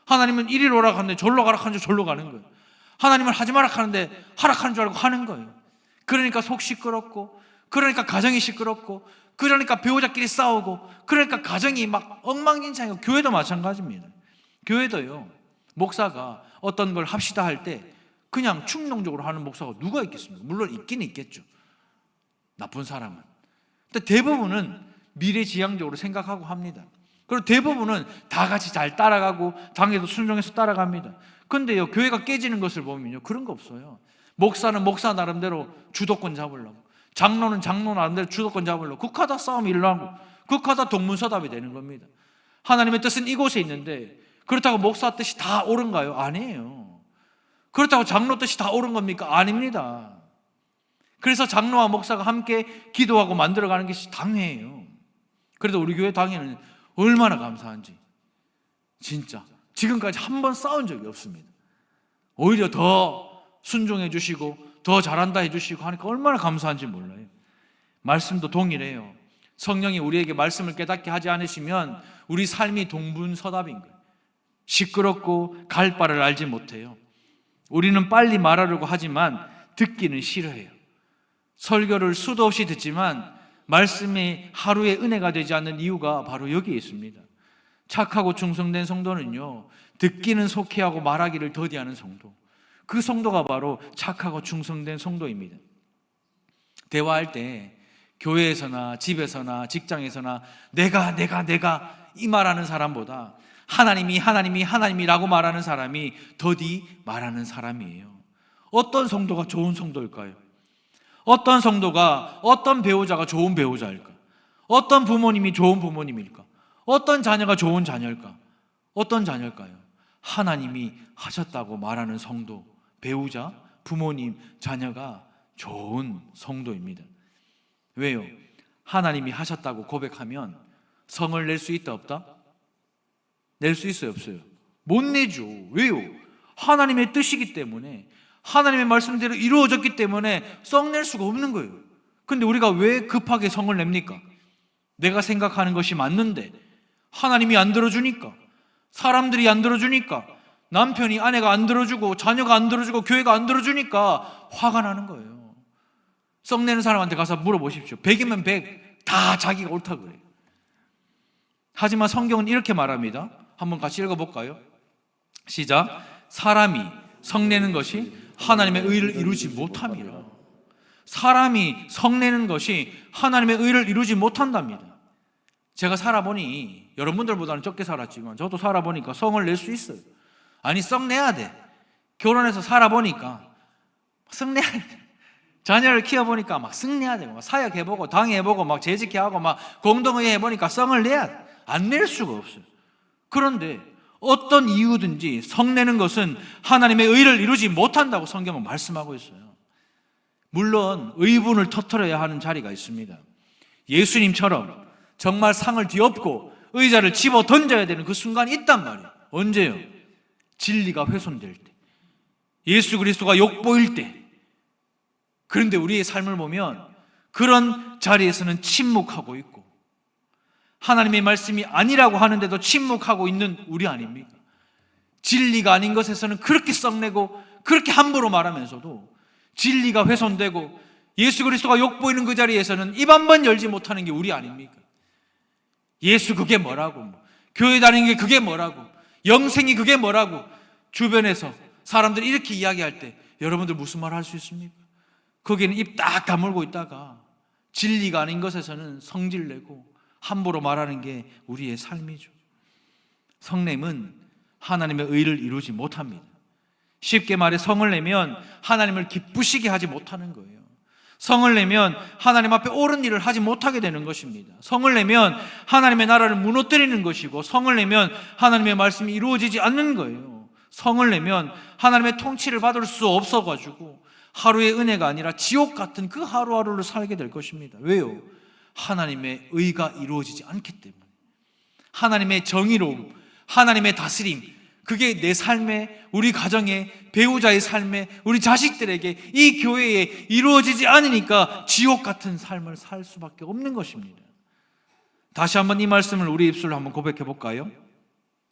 하나님은 이리로 오라 하는데 절로 가라 하는데 절로 가는 거예요. 하나님은 하지 마라 하는데 하락하는 줄 알고 하는 거예요. 그러니까 속 시끄럽고, 그러니까 가정이 시끄럽고, 그러니까 배우자끼리 싸우고, 그러니까 가정이 막 엉망진창이고, 교회도 마찬가지입니다. 교회도요, 목사가 어떤 걸 합시다 할 때 그냥 충동적으로 하는 목사가 누가 있겠습니까? 물론 있긴 있겠죠, 나쁜 사람은. 근데 대부분은 미래지향적으로 생각하고 합니다. 그리고 대부분은 다 같이 잘 따라가고 당에도 순종해서 따라갑니다. 근데요, 교회가 깨지는 것을 보면요, 그런 거 없어요. 목사는 목사 나름대로 주도권 잡으려고, 장로는 장로 나름대로 주도권 잡으려고, 극하다 싸움이 일어나고, 극하다 동문서답이 되는 겁니다. 하나님의 뜻은 이곳에 있는데 그렇다고 목사 뜻이 다 옳은가요? 아니에요. 그렇다고 장로 뜻이 다 옳은 겁니까? 아닙니다. 그래서 장로와 목사가 함께 기도하고 만들어가는 것이 당회예요. 그래도 우리 교회 당회는 얼마나 감사한지, 진짜 지금까지 한 번 싸운 적이 없습니다. 오히려 더 순종해 주시고 더 잘한다 해주시고 하니까 얼마나 감사한지 몰라요. 말씀도 동일해요. 성령이 우리에게 말씀을 깨닫게 하지 않으시면 우리 삶이 동분서답인 거예요. 시끄럽고 갈 바를 알지 못해요. 우리는 빨리 말하려고 하지만 듣기는 싫어해요. 설교를 수도 없이 듣지만 말씀이 하루에 은혜가 되지 않는 이유가 바로 여기에 있습니다. 착하고 충성된 성도는요, 듣기는 속히하고 말하기를 더디하는 성도, 그 성도가 바로 착하고 충성된 성도입니다. 대화할 때 교회에서나 집에서나 직장에서나 내가 이 말하는 사람보다 하나님이라고 말하는 사람이 더디 말하는 사람이에요. 어떤 성도가 좋은 성도일까요? 어떤 성도가, 어떤 배우자가 좋은 배우자일까? 어떤 부모님이 좋은 부모님일까? 어떤 자녀가 좋은 자녀일까? 어떤 자녀일까요? 하나님이 하셨다고 말하는 성도, 배우자, 부모님, 자녀가 좋은 성도입니다. 왜요? 하나님이 하셨다고 고백하면 성을 낼 수 있다 없다? 낼 수 있어요 없어요? 못 내죠. 왜요? 하나님의 뜻이기 때문에, 하나님의 말씀대로 이루어졌기 때문에 성 낼 수가 없는 거예요. 근데 우리가 왜 급하게 성을 냅니까? 내가 생각하는 것이 맞는데 하나님이 안 들어주니까, 사람들이 안 들어주니까, 남편이 아내가 안 들어주고 자녀가 안 들어주고 교회가 안 들어주니까 화가 나는 거예요. 성 내는 사람한테 가서 물어보십시오. 100이면 100 다 자기가 옳다고 그래요. 하지만 성경은 이렇게 말합니다. 한번 같이 읽어볼까요? 시작. 사람이 성내는 것이 하나님의 의를 이루지 못함이라. 사람이 성내는 것이 하나님의 의를 이루지 못한답니다. 제가 살아보니 여러분들보다는 적게 살았지만 저도 살아보니까 성을 낼 수 있어요. 아니, 성 내야 돼. 결혼해서 살아보니까 성 내야 돼. 자녀를 키워보니까 막 승리해야 되고, 막 사역해보고 당해보고 막 재직해하고 막 공동의회 해보니까 성을 내야 돼. 안 낼 수가 없어요. 그런데 어떤 이유든지 성내는 것은 하나님의 의를 이루지 못한다고 성경은 말씀하고 있어요. 물론 의분을 터뜨려야 하는 자리가 있습니다. 예수님처럼 정말 상을 뒤엎고 의자를 집어 던져야 되는 그 순간이 있단 말이에요. 언제요? 진리가 훼손될 때, 예수 그리스도가 욕보일 때. 그런데 우리의 삶을 보면 그런 자리에서는 침묵하고 있고, 하나님의 말씀이 아니라고 하는데도 침묵하고 있는 우리 아닙니까? 진리가 아닌 것에서는 그렇게 썩내고 그렇게 함부로 말하면서도 진리가 훼손되고 예수 그리스도가 욕보이는 그 자리에서는 입 한 번 열지 못하는 게 우리 아닙니까? 예수 그게 뭐라고, 교회 다니는 게 그게 뭐라고, 영생이 그게 뭐라고 주변에서 사람들이 이렇게 이야기할 때 여러분들 무슨 말 할 수 있습니까? 거기는 입 딱 다물고 있다가 진리가 아닌 것에서는 성질내고 함부로 말하는 게 우리의 삶이죠. 성냄은 하나님의 의를 이루지 못합니다. 쉽게 말해 성을 내면 하나님을 기쁘시게 하지 못하는 거예요. 성을 내면 하나님 앞에 옳은 일을 하지 못하게 되는 것입니다. 성을 내면 하나님의 나라를 무너뜨리는 것이고, 성을 내면 하나님의 말씀이 이루어지지 않는 거예요. 성을 내면 하나님의 통치를 받을 수 없어가지고 하루의 은혜가 아니라 지옥 같은 그 하루하루를 살게 될 것입니다. 왜요? 하나님의 의가 이루어지지 않기 때문에. 하나님의 정의로움, 하나님의 다스림, 그게 내 삶에, 우리 가정에, 배우자의 삶에, 우리 자식들에게, 이 교회에 이루어지지 않으니까 지옥 같은 삶을 살 수밖에 없는 것입니다. 다시 한번 이 말씀을 우리 입술로 한번 고백해 볼까요?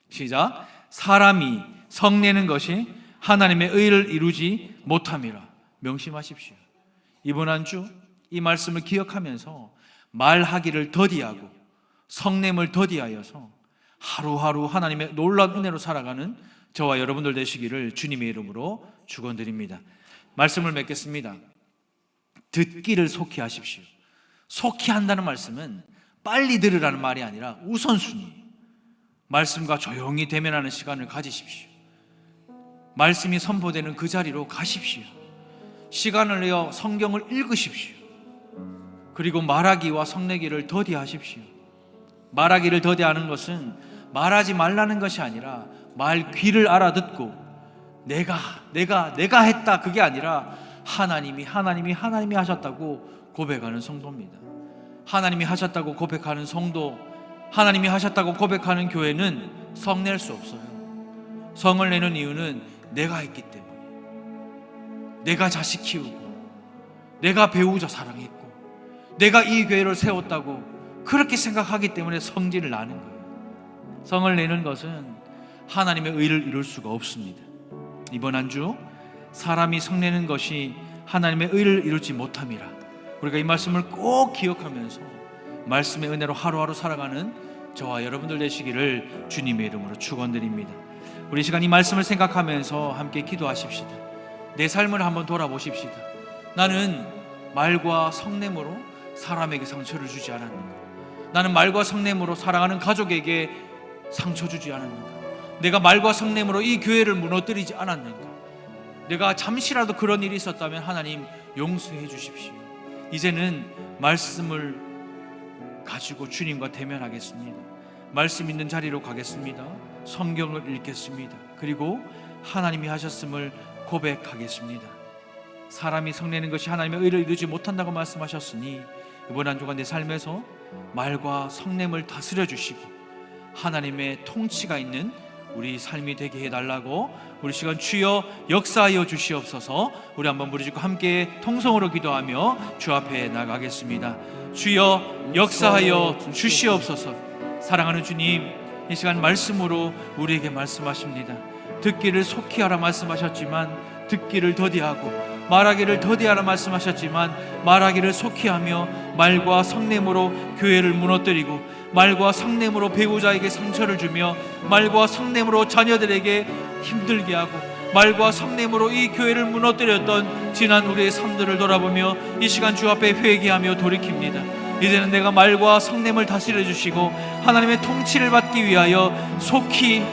시작. 사람이 성내는 것이 하나님의 의를 이루지 못함이라. 명심하십시오. 이번 한 주 이 말씀을 기억하면서 말하기를 더디하고 성냄을 더디하여서 하루하루 하나님의 놀라운 은혜로 살아가는 저와 여러분들 되시기를 주님의 이름으로 축원드립니다. 말씀을 맺겠습니다. 듣기를 속히 하십시오. 속히 한다는 말씀은 빨리 들으라는 말이 아니라 우선순위, 말씀과 조용히 대면하는 시간을 가지십시오. 말씀이 선포되는 그 자리로 가십시오. 시간을 내어 성경을 읽으십시오. 그리고 말하기와 성내기를 더디하십시오. 말하기를 더디하는 것은 말하지 말라는 것이 아니라 말 귀를 알아듣고 내가 했다, 그게 아니라 하나님이 하셨다고 고백하는 성도입니다. 하나님이 하셨다고 고백하는 성도, 하나님이 하셨다고 고백하는 교회는 성낼 수 없어요. 성을 내는 이유는 내가 했기 때문에, 내가 자식 키우고 내가 배우자 사랑했고 내가 이 교회를 세웠다고 그렇게 생각하기 때문에 성질을 나는 거예요. 성을 내는 것은 하나님의 의를 이룰 수가 없습니다. 이번 한 주 사람이 성내는 것이 하나님의 의를 이루지 못함이라. 우리가 이 말씀을 꼭 기억하면서 말씀의 은혜로 하루하루 살아가는 저와 여러분들 되시기를 주님의 이름으로 축원드립니다. 우리 시간 이 말씀을 생각하면서 함께 기도하십시다. 내 삶을 한번 돌아보십시다. 나는 말과 성냄으로 사람에게 상처를 주지 않았는가? 나는 말과 성냄으로 사랑하는 가족에게 상처 주지 않았는가? 내가 말과 성냄으로 이 교회를 무너뜨리지 않았는가? 내가 잠시라도 그런 일이 있었다면 하나님 용서해 주십시오. 이제는 말씀을 가지고 주님과 대면하겠습니다. 말씀 있는 자리로 가겠습니다. 성경을 읽겠습니다. 그리고 하나님이 하셨음을 고백하겠습니다. 사람이 성내는 것이 하나님의 의를 이루지 못한다고 말씀하셨으니 이번 한 주간 내 삶에서 말과 성냄을 다스려 주시고 하나님의 통치가 있는 우리 삶이 되게 해달라고 우리 시간 주여 역사하여 주시옵소서. 우리 한번 부르짖고 함께 통성으로 기도하며 주 앞에 나가겠습니다. 주여 역사하여 주시옵소서. 사랑하는 주님, 이 시간 말씀으로 우리에게 말씀하십니다. 듣기를 속히 하라 말씀하셨지만 듣기를 더디하고 말하기를 더디하라 말씀하셨지만 말하기를 속히 하며 말과 성냄으로 교회를 무너뜨리고 말과 성냄으로 배우자에게 상처를 주며 말과 성냄으로 자녀들에게 힘들게 하고 말과 성냄으로 이 교회를 무너뜨렸던 지난 우리의 삶들을 돌아보며 이 시간 주 앞에 회개하며 돌이킵니다. 이제는 내가 말과 성냄을 다스려 주시고 하나님의 통치를 받기 위하여 속히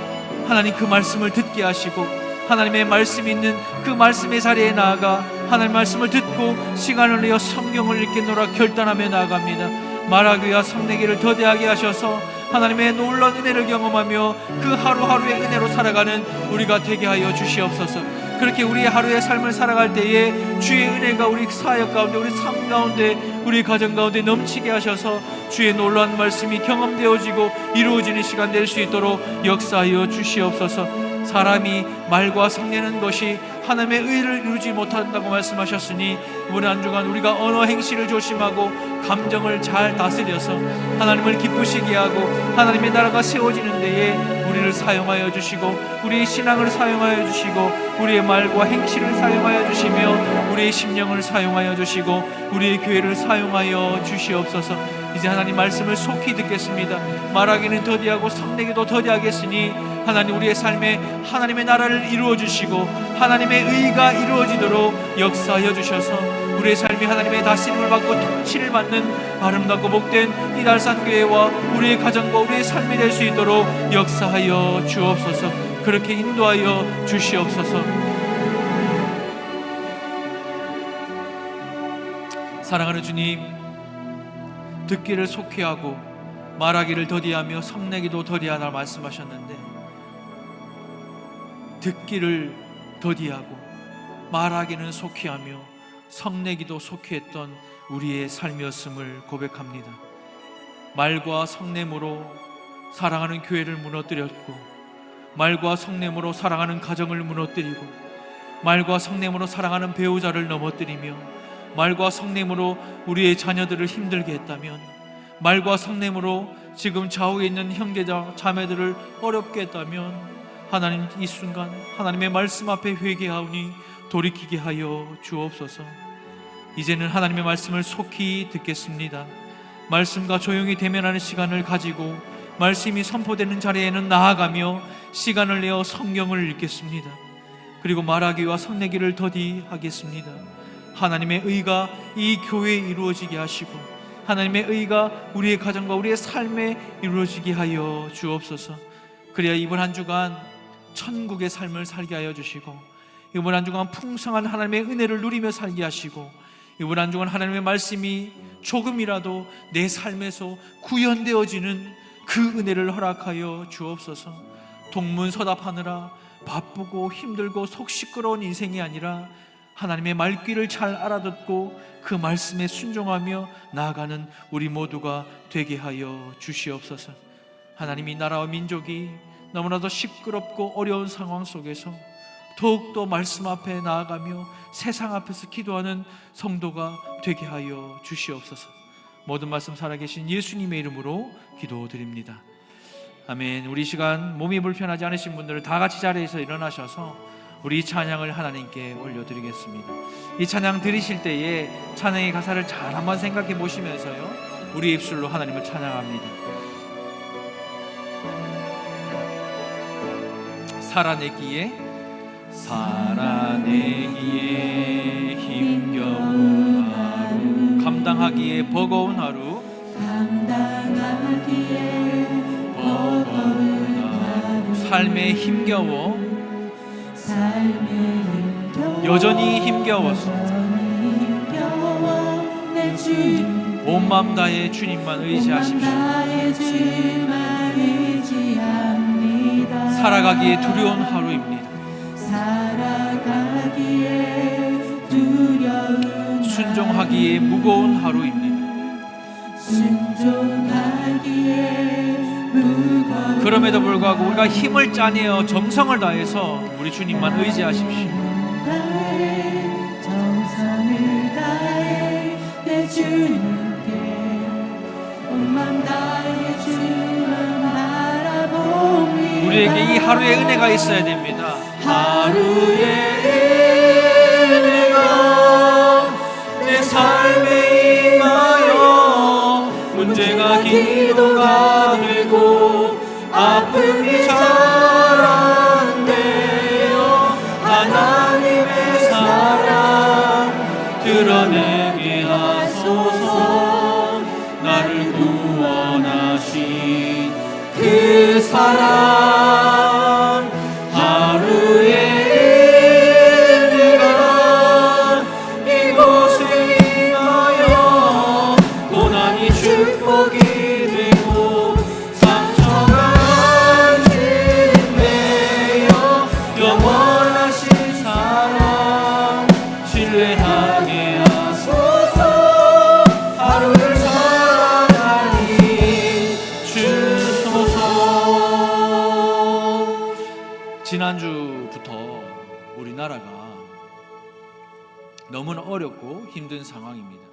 하나님 그 말씀을 듣게 하시고 하나님의 말씀이 있는 그 말씀의 자리에 나아가 하나님의 말씀을 듣고 시간을 내어 성경을 읽겠노라 결단하며 나아갑니다. 말하기와 성내기를 더디하게 하셔서 하나님의 놀라운 은혜를 경험하며 그 하루하루의 은혜로 살아가는 우리가 되게 하여 주시옵소서. 그렇게 우리의 하루의 삶을 살아갈 때에 주의 은혜가 우리 사역 가운데 우리 삶 가운데 우리 가정 가운데 넘치게 하셔서 주의 놀라운 말씀이 경험되어지고 이루어지는 시간 될 수 있도록 역사하여 주시옵소서. 사람이 말과 성내는 것이 하나님의 의를 이루지 못한다고 말씀하셨으니 이번 한 주간 우리가 언어 행실을 조심하고 감정을 잘 다스려서 하나님을 기쁘시게 하고 하나님의 나라가 세워지는 데에 우리를 사용하여 주시고 우리의 신앙을 사용하여 주시고 우리의 말과 행실을 사용하여 주시며 우리의 심령을 사용하여 주시고 우리의 교회를 사용하여 주시옵소서. 이제 하나님 말씀을 속히 듣겠습니다. 말하기는 더디하고 성내기도 더디하겠으니 하나님 우리의 삶에 하나님의 나라를 이루어 주시고 하나님의 의가 이루어지도록 역사하여 주셔서 우리의 삶이 하나님의 다스림을 받고 통치를 받는 아름답고 복된 이 달산교회와 우리의 가정과 우리의 삶이 될 수 있도록 역사하여 주옵소서. 그렇게 인도하여 주시옵소서. 사랑하는 주님, 듣기를 속히 하고 말하기를 더디하며 성내기도 더디하다 말씀하셨는데 듣기를 더디하고 말하기는 속히 하며 성내기도 속히 했던 우리의 삶이었음을 고백합니다. 말과 성냄으로 사랑하는 교회를 무너뜨렸고 말과 성냄으로 사랑하는 가정을 무너뜨리고 말과 성냄으로 사랑하는 배우자를 넘어뜨리며 말과 성냄으로 우리의 자녀들을 힘들게 했다면 말과 성냄으로 지금 좌우에 있는 형제자 자매들을 어렵게 했다면 하나님 이 순간 하나님의 말씀 앞에 회개하오니 돌이키게 하여 주옵소서. 이제는 하나님의 말씀을 속히 듣겠습니다. 말씀과 조용히 대면하는 시간을 가지고 말씀이 선포되는 자리에는 나아가며 시간을 내어 성경을 읽겠습니다. 그리고 말하기와 성내기를 더디하겠습니다. 하나님의 의가 이 교회에 이루어지게 하시고 하나님의 의가 우리의 가정과 우리의 삶에 이루어지게 하여 주옵소서. 그래야 이번 한 주간 천국의 삶을 살게 하여 주시고 이번 한 주간 풍성한 하나님의 은혜를 누리며 살게 하시고 이번 한 주간 하나님의 말씀이 조금이라도 내 삶에서 구현되어지는 그 은혜를 허락하여 주옵소서. 동문서답하느라 바쁘고 힘들고 속 시끄러운 인생이 아니라 하나님의 말귀를 잘 알아듣고 그 말씀에 순종하며 나아가는 우리 모두가 되게 하여 주시옵소서. 하나님이 나라와 민족이 너무나도 시끄럽고 어려운 상황 속에서 더욱더 말씀 앞에 나아가며 세상 앞에서 기도하는 성도가 되게 하여 주시옵소서. 모든 말씀 살아계신 예수님의 이름으로 기도드립니다. 아멘. 우리 시간 몸이 불편하지 않으신 분들은 다 같이 자리에서 일어나셔서 우리 이 찬양을 하나님께 올려드리겠습니다. 이 찬양 들으실 때에 찬양의 가사를 잘 한번 생각해 보시면서요, 우리 입술로 하나님을 찬양합니다. 살아내기에 힘겨운 하루, 감당하기에 버거운 하루, 삶에 힘겨워 여전히 힘겨워서 온 마음 다해 주님만 의지하십시오. 살아가기에 두려운 하루입니다. 순종하기에 무거운 하루입니다. 그럼에도 불구하고 우리가 힘을 짜내어 정성을 다해서 우리 주님만 의지하십시오. 정성을 다해 내 주님께 온 마음 다해 주만 바라봅니다. 우리에게 이 하루의 은혜가 있어야 됩니다. 하루의 은혜가 내 삶에 임하여 문제가 기도가 되고 아픔이 자란되어 하나님의 사랑 드러내게 하소서. 나를 구원하신 그 사랑, 하루의 은혜가 이곳에 임하여 고난이 축복이 되고 상처가 안심되어 영원하신 사랑 신뢰하게 하소서. 하루를 살아가니 주소서. 지난주부터 우리나라가 너무나 어렵고 힘든 상황입니다.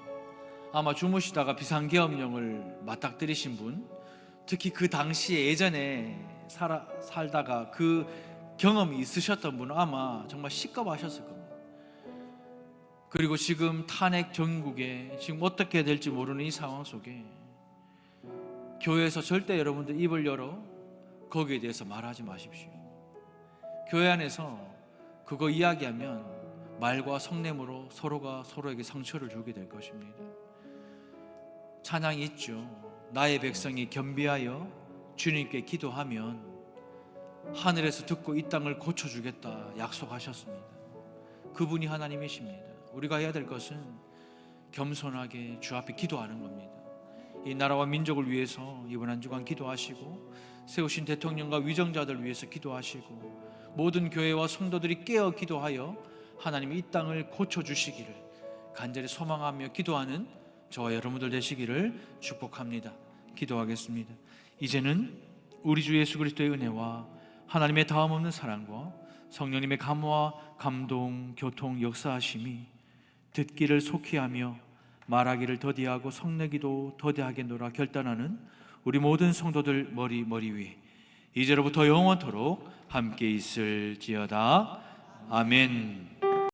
아마 주무시다가 비상계엄령을 맞닥뜨리신 분, 특히 그 당시에 예전에 살다가 그 경험이 있으셨던 분은 아마 정말 시겁하셨을 겁니다. 그리고 지금 탄핵 전국에 지금 어떻게 될지 모르는 이 상황 속에 교회에서 절대 여러분들 입을 열어 거기에 대해서 말하지 마십시오. 교회 안에서 그거 이야기하면 말과 성냄으로 서로가 서로에게 상처를 주게 될 것입니다. 찬양이 있죠. 나의 백성이 겸비하여 주님께 기도하면 하늘에서 듣고 이 땅을 고쳐주겠다 약속하셨습니다. 그분이 하나님이십니다. 우리가 해야 될 것은 겸손하게 주 앞에 기도하는 겁니다. 이 나라와 민족을 위해서 이번 한 주간 기도하시고, 세우신 대통령과 위정자들 위해서 기도하시고, 모든 교회와 성도들이 깨어 기도하여 하나님이 이 땅을 고쳐주시기를 간절히 소망하며 기도하는 저와 여러분들 되시기를 축복합니다. 기도하겠습니다. 이제는 우리 주 예수 그리스도의 은혜와 하나님의 다음없는 사랑과 성령님의 감화, 감동, 교통, 역사하심이 듣기를 속히 하며 말하기를 더디하고 성내기도 더디하게 노라 결단하는 우리 모든 성도들 머리 위에 이제로부터 영원토록 함께 있을지어다. 아멘.